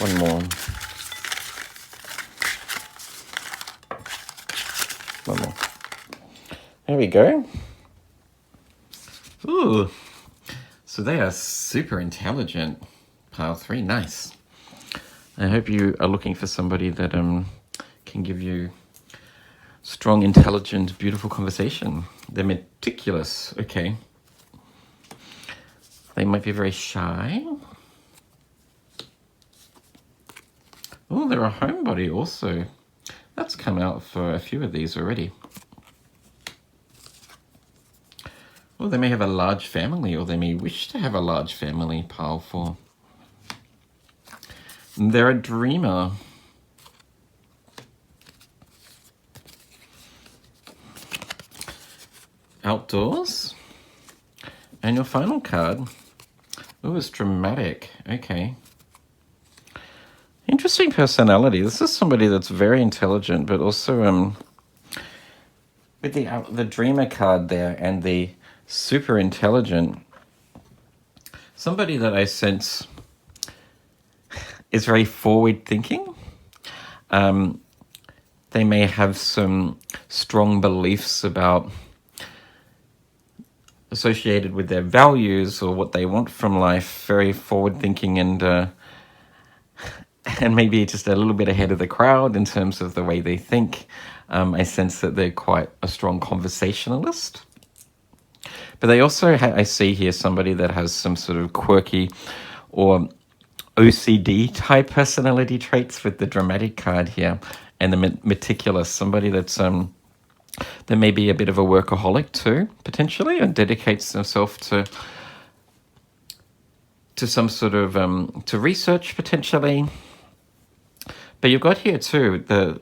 One more. One more. There we go. Ooh, so they are super intelligent, pile 3. Nice. I hope you are looking for somebody that can give you strong, intelligent, beautiful conversation. They're meticulous. Okay. They might be very shy. Oh, they're a homebody also. That's come out for a few of these already. Or they may have a large family, or they may wish to have a large family, pile 4. They're a dreamer. Outdoors. And your final card. Oh, it's dramatic. Okay. Interesting personality. This is somebody that's very intelligent, but also with the dreamer card there and the super intelligent, somebody that I sense is very forward thinking. They may have some strong beliefs about associated with their values or what they want from life, very forward thinking and maybe just a little bit ahead of the crowd in terms of the way they think. I sense that they're quite a strong conversationalist. But they also, I see here somebody that has some sort of quirky or OCD type personality traits with the dramatic card here and the meticulous, somebody that's There may be a bit of a workaholic too, potentially, and dedicates themselves to some sort of to research potentially. But you've got here too the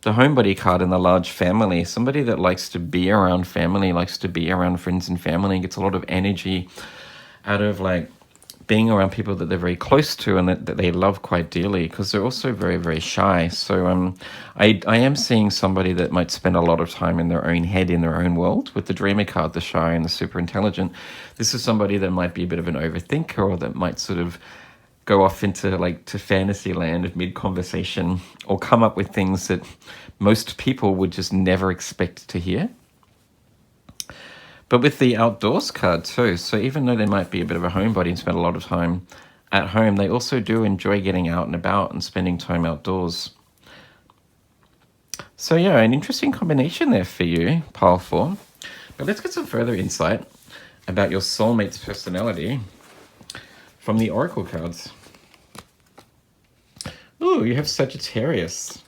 homebody card in the large family. Somebody that likes to be around family, likes to be around friends and family, and gets a lot of energy out of like being around people that they're very close to and that they love quite dearly, because they're also very, very shy. So I am seeing somebody that might spend a lot of time in their own head, in their own world, with the dreamer card, the shy and the super intelligent. This is somebody that might be a bit of an overthinker, or that might sort of go off into like to fantasy land mid-conversation, or come up with things that most people would just never expect to hear. But with the outdoors card too, so even though they might be a bit of a homebody and spend a lot of time at home, they also do enjoy getting out and about and spending time outdoors. So yeah, an interesting combination there for you, pile 4. But let's get some further insight about your soulmate's personality from the oracle cards. Ooh, you have Sagittarius.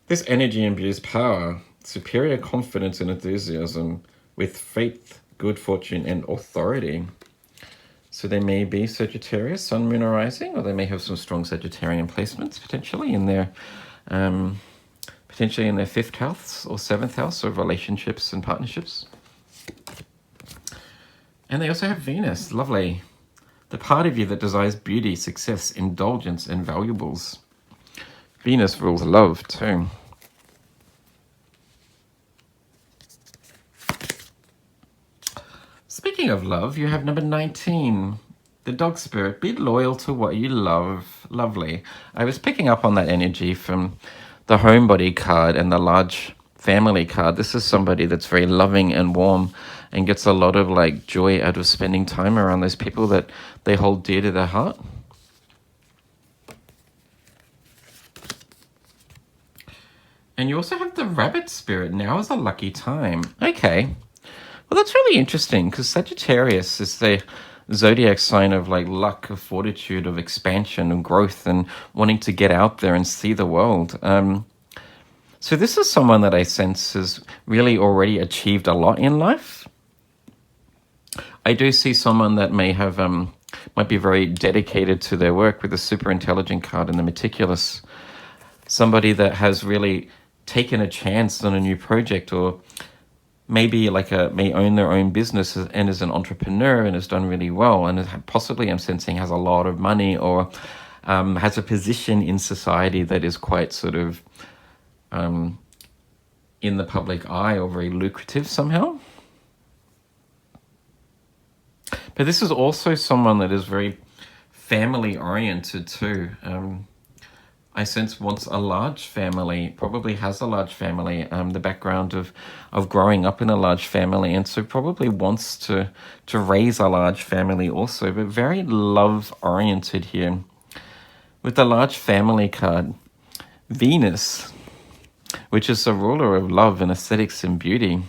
This energy imbues power, superior confidence and enthusiasm, with faith, good fortune, and authority. So they may be Sagittarius, Sun, Moon, or Rising, or they may have some strong Sagittarian placements potentially in their 5th house or 7th house of relationships and partnerships. And they also have Venus, lovely. The part of you that desires beauty, success, indulgence, and valuables. Venus rules love too. Speaking of love, you have number 19, the dog spirit. Be loyal to what you love. Lovely. I was picking up on that energy from the homebody card and the large family card. This is somebody that's very loving and warm and gets a lot of like joy out of spending time around those people that they hold dear to their heart. And you also have the rabbit spirit. Now is a lucky time. Okay. Well, that's really interesting, because Sagittarius is the zodiac sign of like luck, of fortitude, of expansion and growth, and wanting to get out there and see the world. So this is someone that I sense has really already achieved a lot in life. I do see someone that may have might be very dedicated to their work, with the super intelligent card and the meticulous. Somebody that has really taken a chance on a new project, or maybe may own their own business and is an entrepreneur and has done really well, and possibly I'm sensing has a lot of money, or has a position in society that is quite sort of in the public eye, or very lucrative somehow. But this is also someone that is very family oriented too. I sense wants a large family, probably has a large family, the background of growing up in a large family, and so probably wants to raise a large family also, but very love-oriented here. With the large family card, Venus, which is the ruler of love and aesthetics and beauty,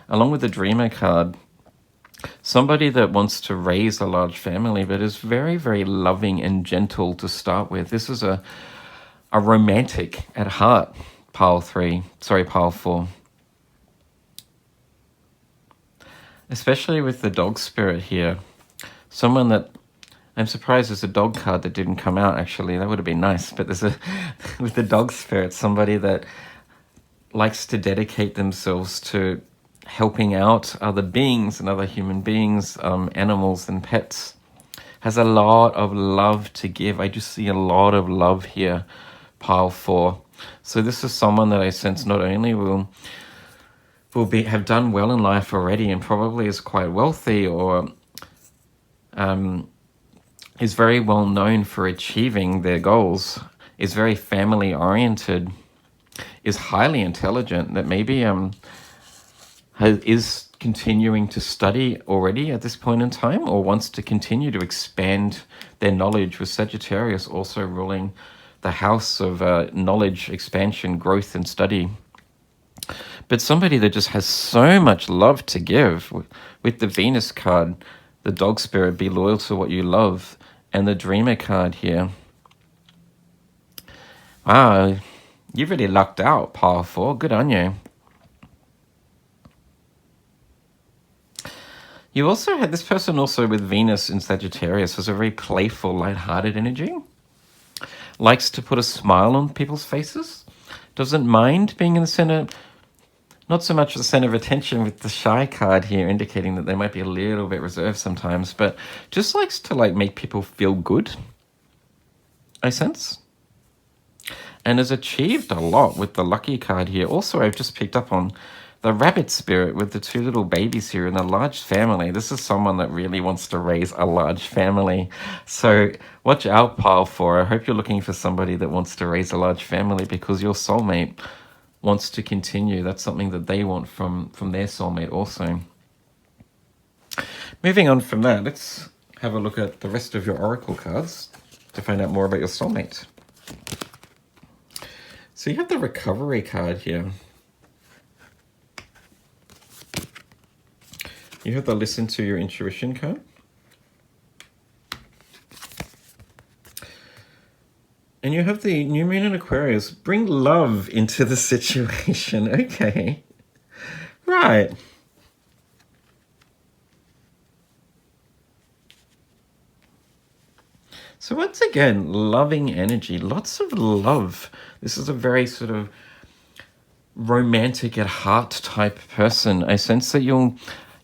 along with the Dreamer card, somebody that wants to raise a large family, but is very, very loving and gentle to start with. This is a romantic at heart, pile 4. Especially with the dog spirit here. Someone that, I'm surprised there's a dog card that didn't come out, actually. That would have been nice. But there's with the dog spirit, somebody that likes to dedicate themselves to helping out other beings and other human beings, animals and pets. Has a lot of love to give. I just see a lot of love here, pile 4. So this is someone that I sense not only will have done well in life already, and probably is quite wealthy, or is very well known for achieving their goals, is very family oriented, is highly intelligent, that maybe is continuing to study already at this point in time, or wants to continue to expand their knowledge, with Sagittarius also ruling the house of knowledge, expansion, growth, and study. But somebody that just has so much love to give. With the Venus card, the dog spirit, be loyal to what you love, and the Dreamer card here. Wow, You've really lucked out, pile 4. Good on you. You also had this person also with Venus in Sagittarius has a very playful, lighthearted energy. Likes to put a smile on people's faces. Doesn't mind being in the center. Not so much the center of attention with the shy card here, indicating that they might be a little bit reserved sometimes, but just likes to make people feel good, I sense. And has achieved a lot with the lucky card here. Also, I've just picked up on the rabbit spirit with the 2 little babies here and a large family. This is someone that really wants to raise a large family. So watch out, pile 4. I hope you're looking for somebody that wants to raise a large family, because your soulmate wants to continue. That's something that they want from their soulmate also. Moving on from that, let's have a look at the rest of your oracle cards to find out more about your soulmate. So you have the recovery card here. You have the listen to your intuition card. And you have the new moon in Aquarius. Bring love into the situation. Okay. Right. So once again, loving energy. Lots of love. This is a very sort of romantic at heart type person. I sense that you'll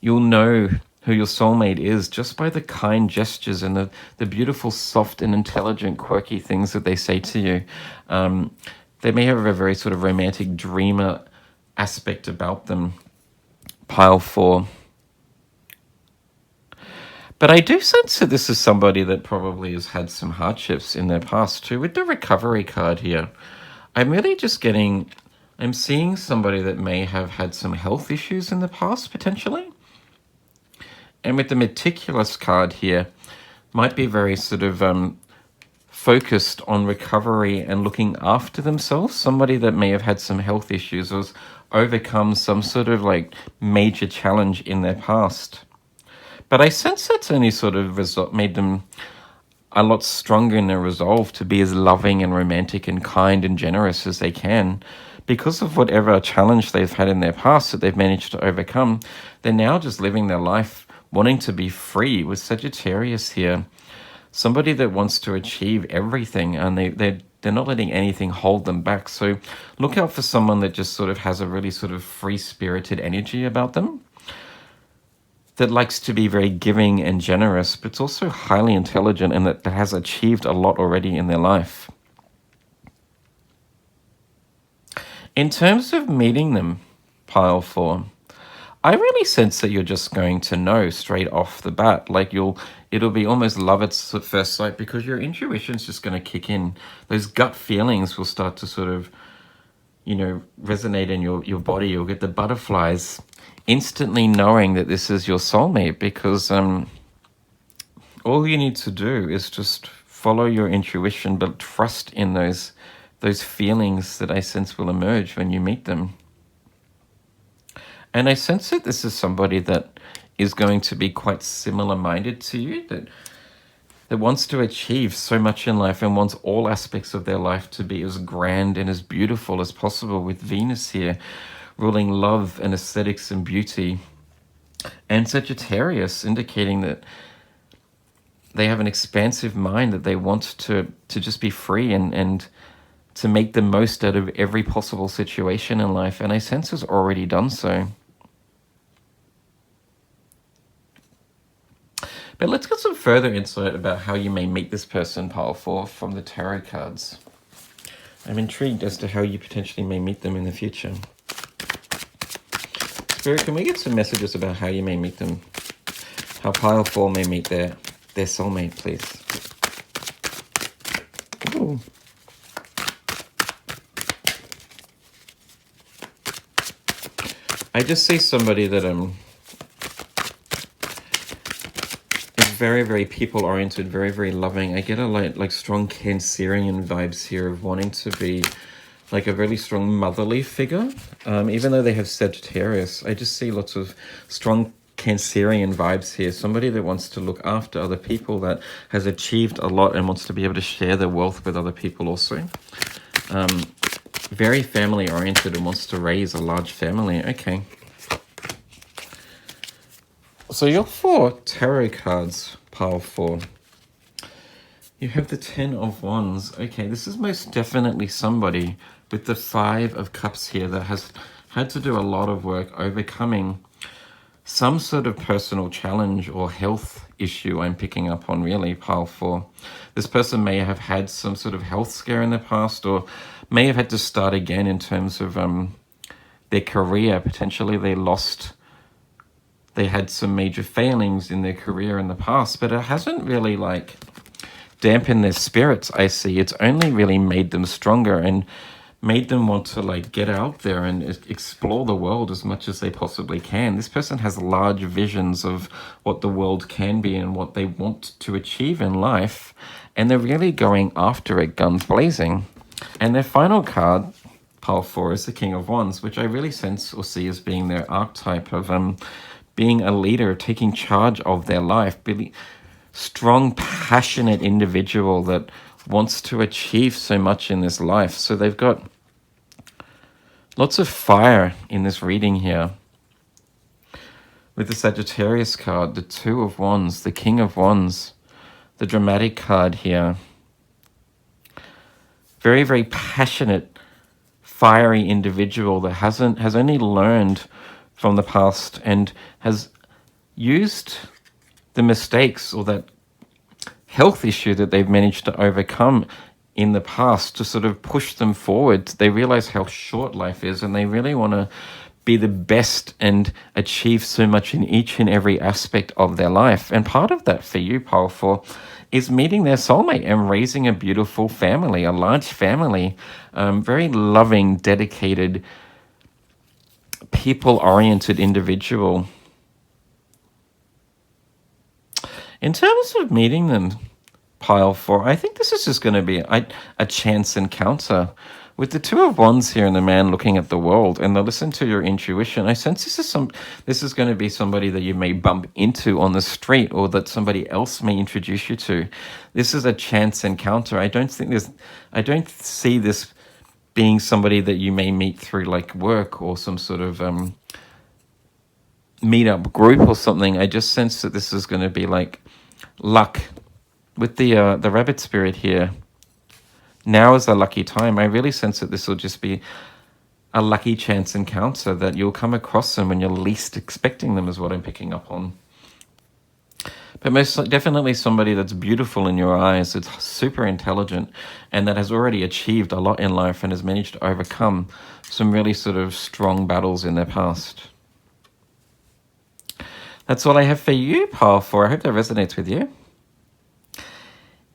know who your soulmate is just by the kind gestures and the beautiful, soft and intelligent, quirky things that they say to you. They may have a very sort of romantic dreamer aspect about them, pile 4. But I do sense that this is somebody that probably has had some hardships in their past too. With the recovery card here, I'm really just I'm seeing somebody that may have had some health issues in the past, potentially. And with the meticulous card here, might be very sort of focused on recovery and looking after themselves. Somebody that may have had some health issues or has overcome some sort of major challenge in their past. But I sense that's only sort of made them a lot stronger in their resolve to be as loving and romantic and kind and generous as they can. Because of whatever challenge they've had in their past that they've managed to overcome, they're now just living their life wanting to be free. With Sagittarius here, somebody that wants to achieve everything, and they're not letting anything hold them back. So look out for someone that just sort of has a really sort of free-spirited energy about them, that likes to be very giving and generous, but it's also highly intelligent and that has achieved a lot already in their life. In terms of meeting them, pile 4, I really sense that you're just going to know straight off the bat. It'll be almost love at first sight, because your intuition's just going to kick in. Those gut feelings will start to sort of, resonate in your body. You'll get the butterflies instantly knowing that this is your soulmate, because all you need to do is just follow your intuition, but trust in those feelings that I sense will emerge when you meet them. And I sense that this is somebody that is going to be quite similar-minded to you, that wants to achieve so much in life and wants all aspects of their life to be as grand and as beautiful as possible, with Venus here ruling love and aesthetics and beauty, and Sagittarius indicating that they have an expansive mind, that they want to just be free and to make the most out of every possible situation in life, and I sense has already done so. But let's get some further insight about how you may meet this person, pile 4, from the tarot cards. I'm intrigued as to how you potentially may meet them in the future. Spirit, can we get some messages about how you may meet them? How pile 4 may meet their soulmate, please. Ooh. I just see somebody that is very, very people-oriented, very, very loving. I get a like strong Cancerian vibes here of wanting to be like a really strong motherly figure. Even though they have Sagittarius, I just see lots of strong Cancerian vibes here. Somebody that wants to look after other people, that has achieved a lot and wants to be able to share their wealth with other people also. Very family oriented and wants to raise a large family. Okay. So your 4 tarot cards, pile 4. You have the 10 of Wands. Okay, this is most definitely somebody with the 5 of Cups here that has had to do a lot of work overcoming some sort of personal challenge or health issue I'm picking up on, really, pile 4. This person may have had some sort of health scare in the past, or may have had to start again in terms of their career. Potentially they had some major failings in their career in the past, but it hasn't really like dampened their spirits, I see. It's only really made them stronger and made them want to like get out there and explore the world as much as they possibly can. This person has large visions of what the world can be and what they want to achieve in life, and they're really going after it guns blazing. And their final card, pile 4, is the King of Wands, which I really sense or see as being their archetype of being a leader, taking charge of their life, really strong, passionate individual that wants to achieve so much in this life. So they've got lots of fire in this reading here. With the Sagittarius card, the 2 of Wands, the King of Wands, the dramatic card here. Very, very passionate, fiery individual that has only learned from the past and has used the mistakes or that health issue that they've managed to overcome in the past to sort of push them forward. They realize how short life is, and they really want to be the best and achieve so much in each and every aspect of their life. And part of that for you, pile 4, is meeting their soulmate and raising a beautiful family, a large family, very loving, dedicated, people-oriented individual. In terms of meeting them, pile 4, I think this is just going to be a chance encounter. With the 2 of Wands here and the man looking at the world, and they'll listen to your intuition. I sense this is going to be somebody that you may bump into on the street, or that somebody else may introduce you to. This is a chance encounter. I don't see this being somebody that you may meet through like work or some sort of meetup group or something. I just sense that this is going to be like luck. With the rabbit spirit here, now is a lucky time. I really sense that this will just be a lucky chance encounter, that you'll come across them when you're least expecting them, is what I'm picking up on. But most definitely somebody that's beautiful in your eyes, that's super intelligent, and that has already achieved a lot in life and has managed to overcome some really sort of strong battles in their past. That's all I have for you, pile 4. I hope that resonates with you.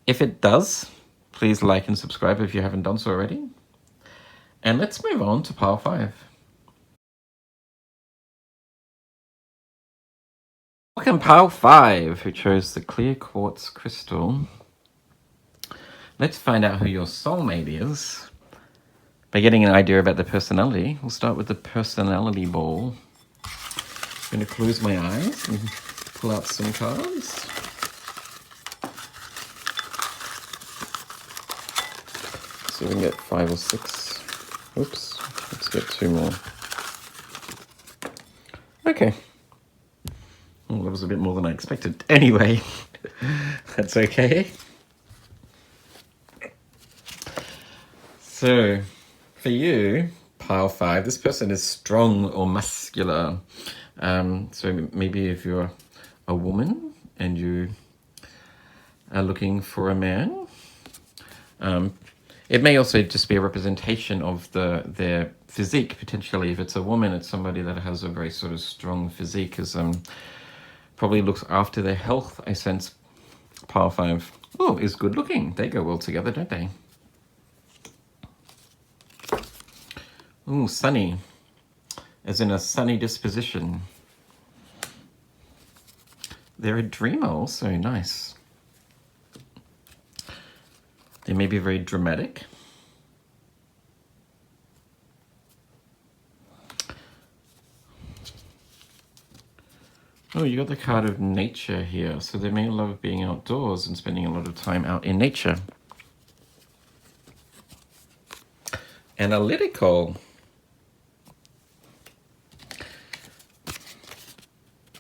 If it does, please like and subscribe if you haven't done so already. And let's move on to pile 5. Welcome, pile 5, who chose the clear quartz crystal. Let's find out who your soulmate is by getting an idea about the personality. We'll start with the personality ball. I'm going to close my eyes and pull out some cards. So we can get 5 or 6. Oops, let's get 2 more. Okay. Oh, that was a bit more than I expected. Anyway, that's okay. So, for you, pile 5, this person is strong or muscular. So maybe if you're a woman and you are looking for a man, it may also just be a representation of their physique, potentially. If it's a woman, it's somebody that has a very sort of strong physique, as probably looks after their health, I sense. Pile 5, oh, is good looking. They go well together, don't they? Ooh, sunny, as in a sunny disposition. They're a dreamer also, nice. They may be very dramatic. Oh, you got the card of nature here. So they may love being outdoors and spending a lot of time out in nature. Analytical.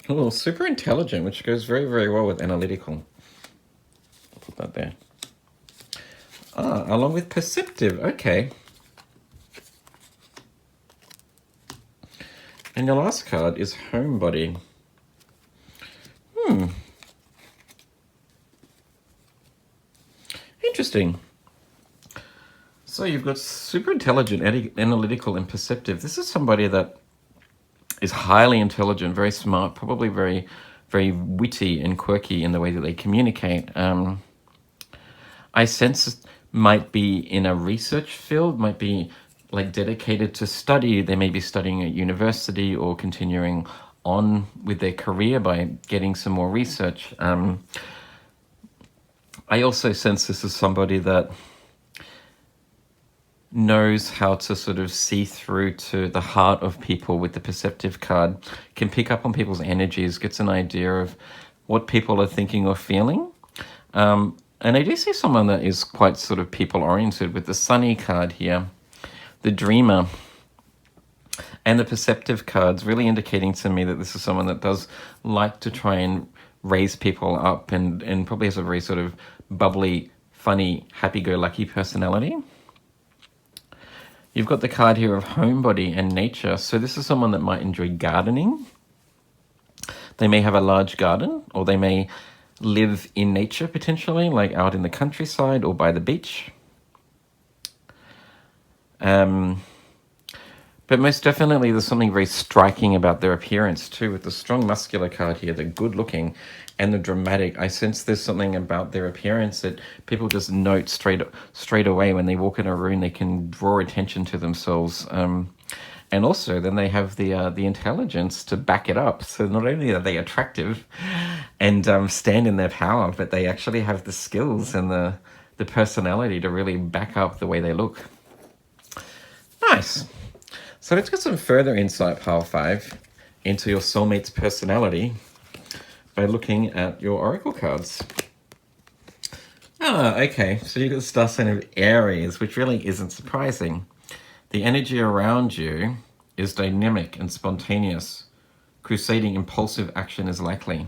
Oh, super intelligent, which goes very, very well with analytical. I'll put that there. Along with perceptive. Okay. And your last card is homebody. Interesting. So you've got super intelligent, analytical, and perceptive. This is somebody that is highly intelligent, very smart, probably very, very witty and quirky in the way that they communicate. I sense might be in a research field, might be like dedicated to study. They may be studying at university or continuing on with their career by getting some more research. I also sense this is somebody that knows how to sort of see through to the heart of people with the perceptive card, can pick up on people's energies, gets an idea of what people are thinking or feeling. And I do see someone that is quite sort of people-oriented with the sunny card here, the dreamer, and the perceptive cards really indicating to me that this is someone that does like to try and raise people up and probably has a very sort of bubbly, funny, happy-go-lucky personality. You've got the card here of homebody and nature. So this is someone that might enjoy gardening. They may have a large garden, or they may live in nature potentially, like out in the countryside or by the beach. But most definitely there's something very striking about their appearance too, with the strong muscular card here, the good looking and the dramatic. I sense there's something about their appearance that people just note straight away. When they walk in a room, they can draw attention to themselves. And also then they have the intelligence to back it up. So not only are they attractive and stand in their power, but they actually have the skills and the personality to really back up the way they look. Nice. So let's get some further insight, Pile 5, into your soulmate's personality by looking at your oracle cards. Okay. So you've got the star sign of Aries, which really isn't surprising. The energy around you is dynamic and spontaneous. Crusading impulsive action is likely.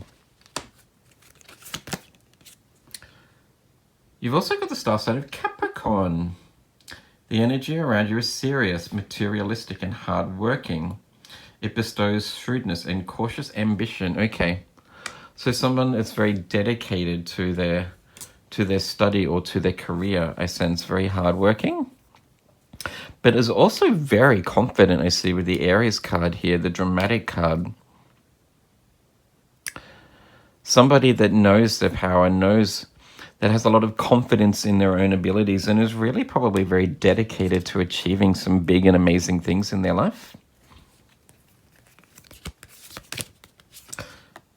You've also got the star sign of Capricorn. The energy around you is serious, materialistic, and hard-working. It bestows shrewdness and cautious ambition. Okay, so someone that's very dedicated to their study or to their career, I sense, very hard-working, but is also very confident, I see, with the Aries card here, the dramatic card. Somebody that knows their power, that has a lot of confidence in their own abilities and is really probably very dedicated to achieving some big and amazing things in their life.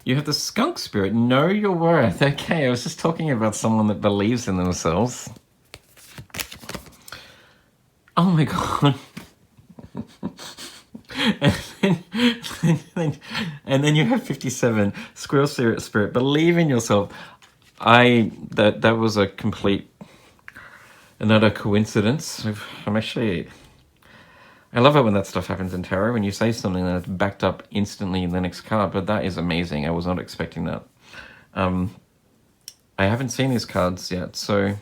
You have the skunk spirit. Know your worth. Okay, I was just talking about someone that believes in themselves. Oh my God. and then you have 57, squirrel spirit. Believe in yourself. That was a complete, another coincidence. I love it when that stuff happens in tarot, when you say something that's backed up instantly in the next card, but that is amazing. I was not expecting that. I haven't seen these cards yet, so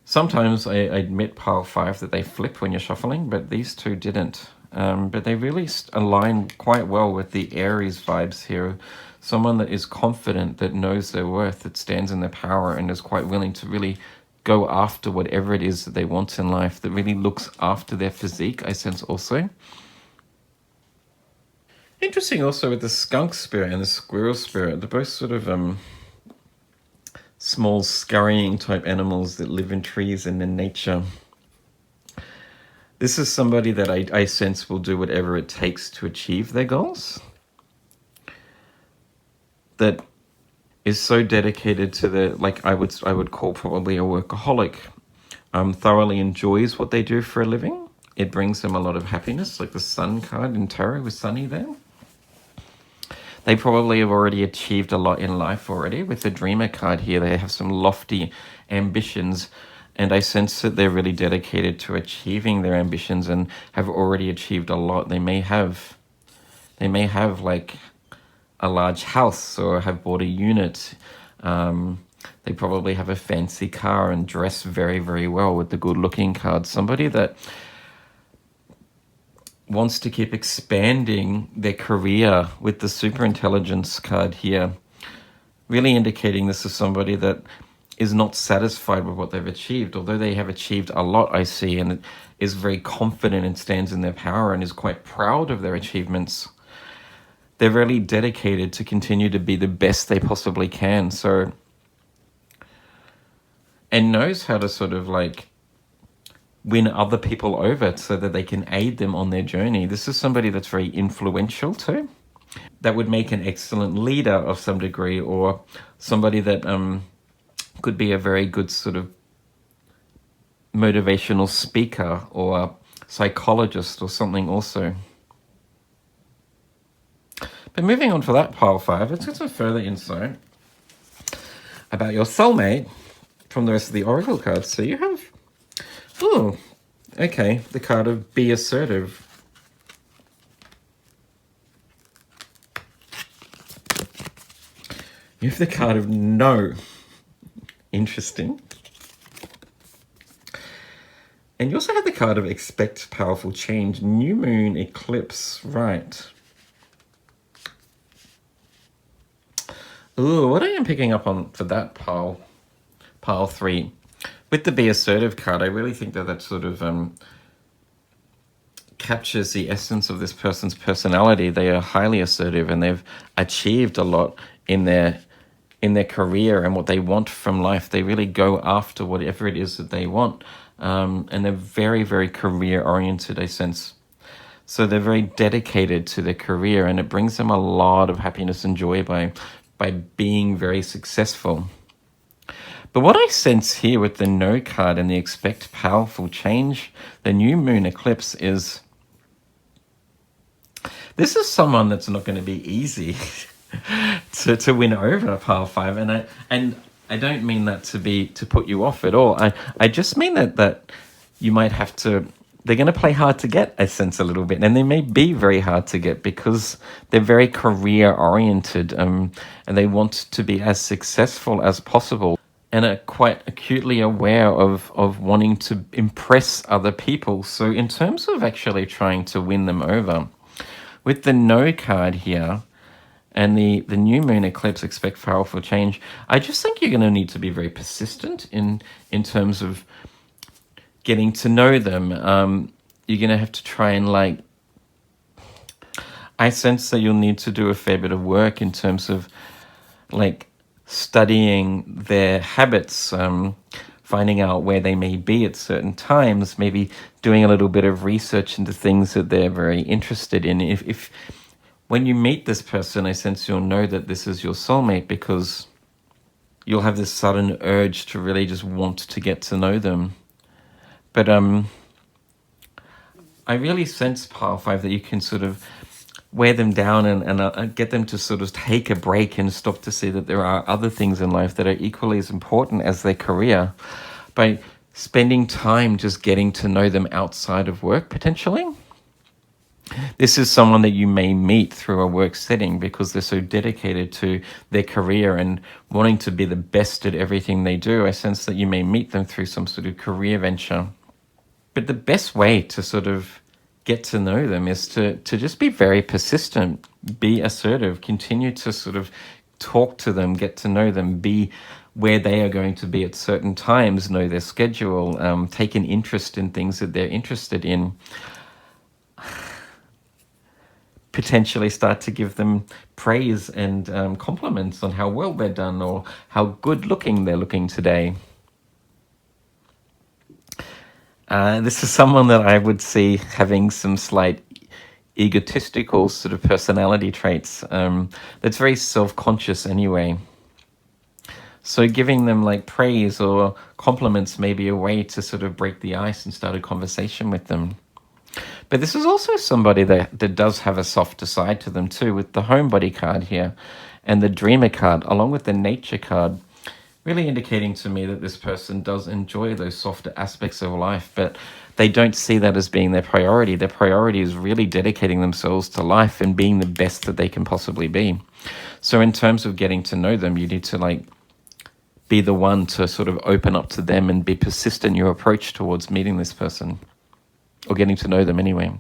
sometimes I admit, Pile 5, that they flip when you're shuffling, but these two didn't. But they really align quite well with the Aries vibes here. Someone that is confident, that knows their worth, that stands in their power and is quite willing to really go after whatever it is that they want in life, that really looks after their physique, I sense also. Interesting also with the skunk spirit and the squirrel spirit. They're both sort of small scurrying type animals that live in trees and in nature. This is somebody that I sense will do whatever it takes to achieve their goals. That is so dedicated to I would call probably a workaholic. Thoroughly enjoys what they do for a living. It brings them a lot of happiness, like the Sun card in tarot with Sunny there. They probably have already achieved a lot in life already. With the Dreamer card here, they have some lofty ambitions And I sense that they're really dedicated to achieving their ambitions and have already achieved a lot. They may have like a large house or have bought a unit. They probably have a fancy car and dress very, very well with the good looking card. Somebody that wants to keep expanding their career with the super intelligence card here, really indicating this is somebody that is not satisfied with what they've achieved, although they have achieved a lot, I see, and is very confident and stands in their power and is quite proud of their achievements. They're really dedicated to continue to be the best they possibly can. So, and knows how to sort of like win other people over so that they can aid them on their journey. This is somebody that's very influential too. That would make an excellent leader of some degree, or somebody that could be a very good sort of motivational speaker or psychologist or something also. But moving on for that pile 5, let's get some further insight about your soulmate from the rest of the oracle cards. So you have, oh, okay, the card of be assertive. You have the card of no. Interesting. And you also have the card of expect powerful change, new moon eclipse, right? Ooh, what I am picking up on for that pile 3, with the be assertive card, I really think that sort of captures the essence of this person's personality. They are highly assertive and they've achieved a lot in their career and what they want from life. They really go after whatever it is that they want. And they're very, very career oriented, I sense. So they're very dedicated to their career, and it brings them a lot of happiness and joy by being very successful. But what I sense here with the no card and the expect powerful change, the new moon eclipse, is this is someone that's not going to be easy to win over pile 5. And I don't mean that to put you off at all. I just mean that you might have to, they're going to play hard to get, I sense a little bit. And they may be very hard to get because they're very career oriented, and they want to be as successful as possible, and are quite acutely aware of wanting to impress other people. So in terms of actually trying to win them over, with the no card here, and the new moon eclipse, expect powerful change, I just think you're going to need to be very persistent in terms of getting to know them. You're going to have to try and like, I sense that you'll need to do a fair bit of work in terms of like studying their habits, finding out where they may be at certain times, maybe doing a little bit of research into things that they're very interested in. If when you meet this person, I sense you'll know that this is your soulmate because you'll have this sudden urge to really just want to get to know them. But I really sense pile 5 that you can sort of wear them down and get them to sort of take a break and stop to see that there are other things in life that are equally as important as their career, by spending time just getting to know them outside of work, potentially. This is someone that you may meet through a work setting because they're so dedicated to their career and wanting to be the best at everything they do. I sense that you may meet them through some sort of career venture. But the best way to sort of get to know them is to just be very persistent, be assertive, continue to sort of talk to them, get to know them, be where they are going to be at certain times, know their schedule, take an interest in things that they're interested in, potentially start to give them praise and compliments on how well they're done or how good looking they're looking today. This is someone that I would see having some slight egotistical sort of personality traits, that's very self-conscious anyway. So giving them like praise or compliments may be a way to sort of break the ice and start a conversation with them. But this is also somebody that does have a softer side to them too, with the homebody card here and the dreamer card, along with the nature card. really indicating to me that this person does enjoy those softer aspects of life, but they don't see that as being their priority. Their priority is really dedicating themselves to life and being the best that they can possibly be. So in terms of getting to know them, you need to like be the one to sort of open up to them and be persistent in your approach towards meeting this person, or getting to know them anyway.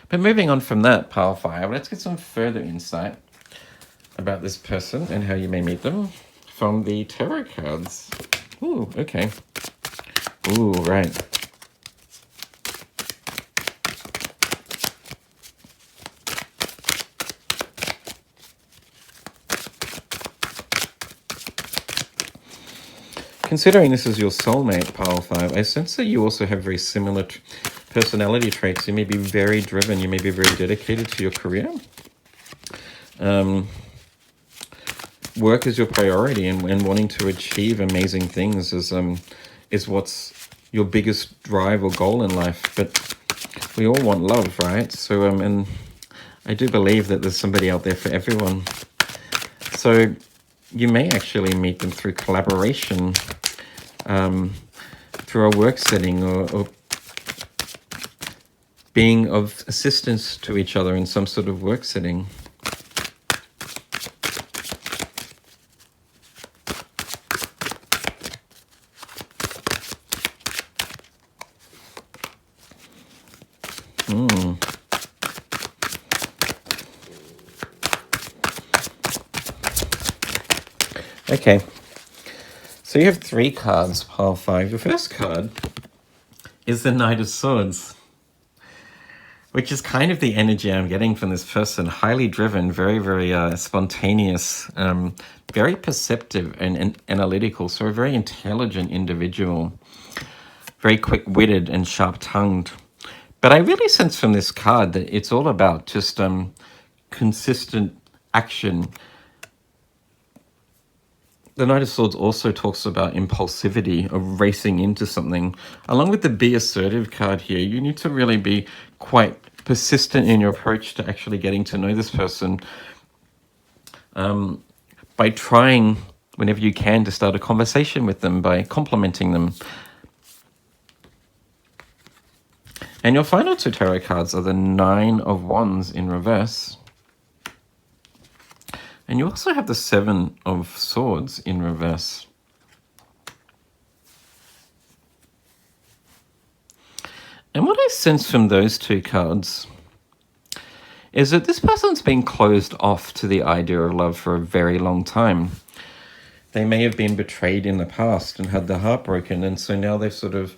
But moving on from that, pile 5, let's get some further insight about this person and how you may meet them from the tarot cards. Ooh, okay. Ooh, right. Considering this is your soulmate, pile 5, I sense that you also have very similar personality traits. You may be very driven. You may be very dedicated to your career. Work is your priority, and wanting to achieve amazing things is what's your biggest drive or goal in life. But we all want love, right? So and I do believe that there's somebody out there for everyone. So you may actually meet them through collaboration, through a work setting, or being of assistance to each other in some sort of work setting. Okay, so you have 3 cards, pile 5. Your first card is the Knight of Swords, which is kind of the energy I'm getting from this person. Highly driven, very, very spontaneous, very perceptive and analytical, so a very intelligent individual, very quick-witted and sharp-tongued. But I really sense from this card that it's all about just consistent action. The Knight of Swords also talks about impulsivity, of racing into something. Along with the Be Assertive card here, you need to really be quite persistent in your approach to actually getting to know this person, by trying, whenever you can, to start a conversation with them, by complimenting them. And your final 2 tarot cards are the 9 of Wands in reverse. And you also have the 7 of Swords in reverse. And what I sense from those 2 cards is that this person's been closed off to the idea of love for a very long time. They may have been betrayed in the past and had their heart broken, and so now they've sort of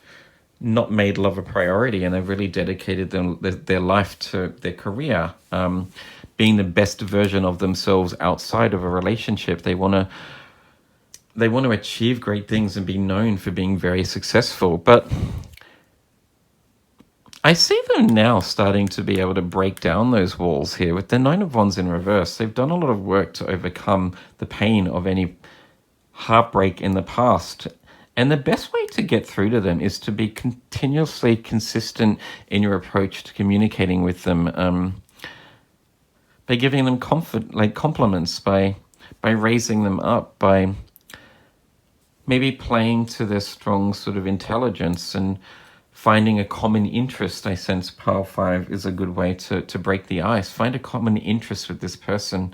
not made love a priority, and they've really dedicated their life to their career, being the best version of themselves outside of a relationship. They want to achieve great things and be known for being very successful. But I see them now starting to be able to break down those walls here with the 9 of Wands in reverse. They've done a lot of work to overcome the pain of any heartbreak in the past. And the best way to get through to them is to be continuously consistent in your approach to communicating with them, by giving them compliments, by raising them up, by maybe playing to their strong sort of intelligence and finding a common interest. I sense pile 5 is a good way to break the ice. Find a common interest with this person,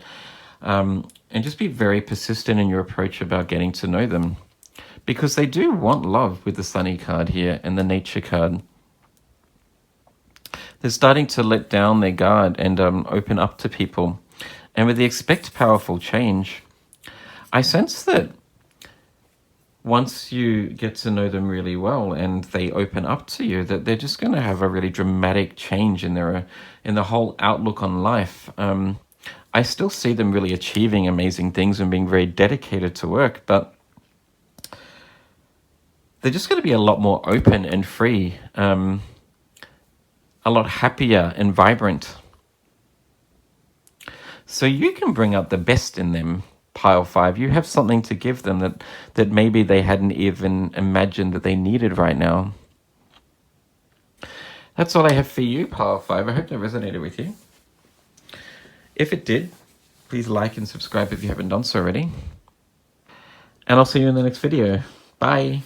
and just be very persistent in your approach about getting to know them. Because they do want love with the Sunny card here and the Nature card. They're starting to let down their guard and open up to people. And with the expect powerful change, I sense that once you get to know them really well and they open up to you, that they're just going to have a really dramatic change in the whole outlook on life. I still see them really achieving amazing things and being very dedicated to work, but they're just going to be a lot more open and free, a lot happier and vibrant. So you can bring out the best in them, pile 5. You have something to give them that maybe they hadn't even imagined that they needed right now. That's all I have for you, pile 5. I hope that resonated with you. If it did, please like and subscribe if you haven't done so already. And I'll see you in the next video. Bye.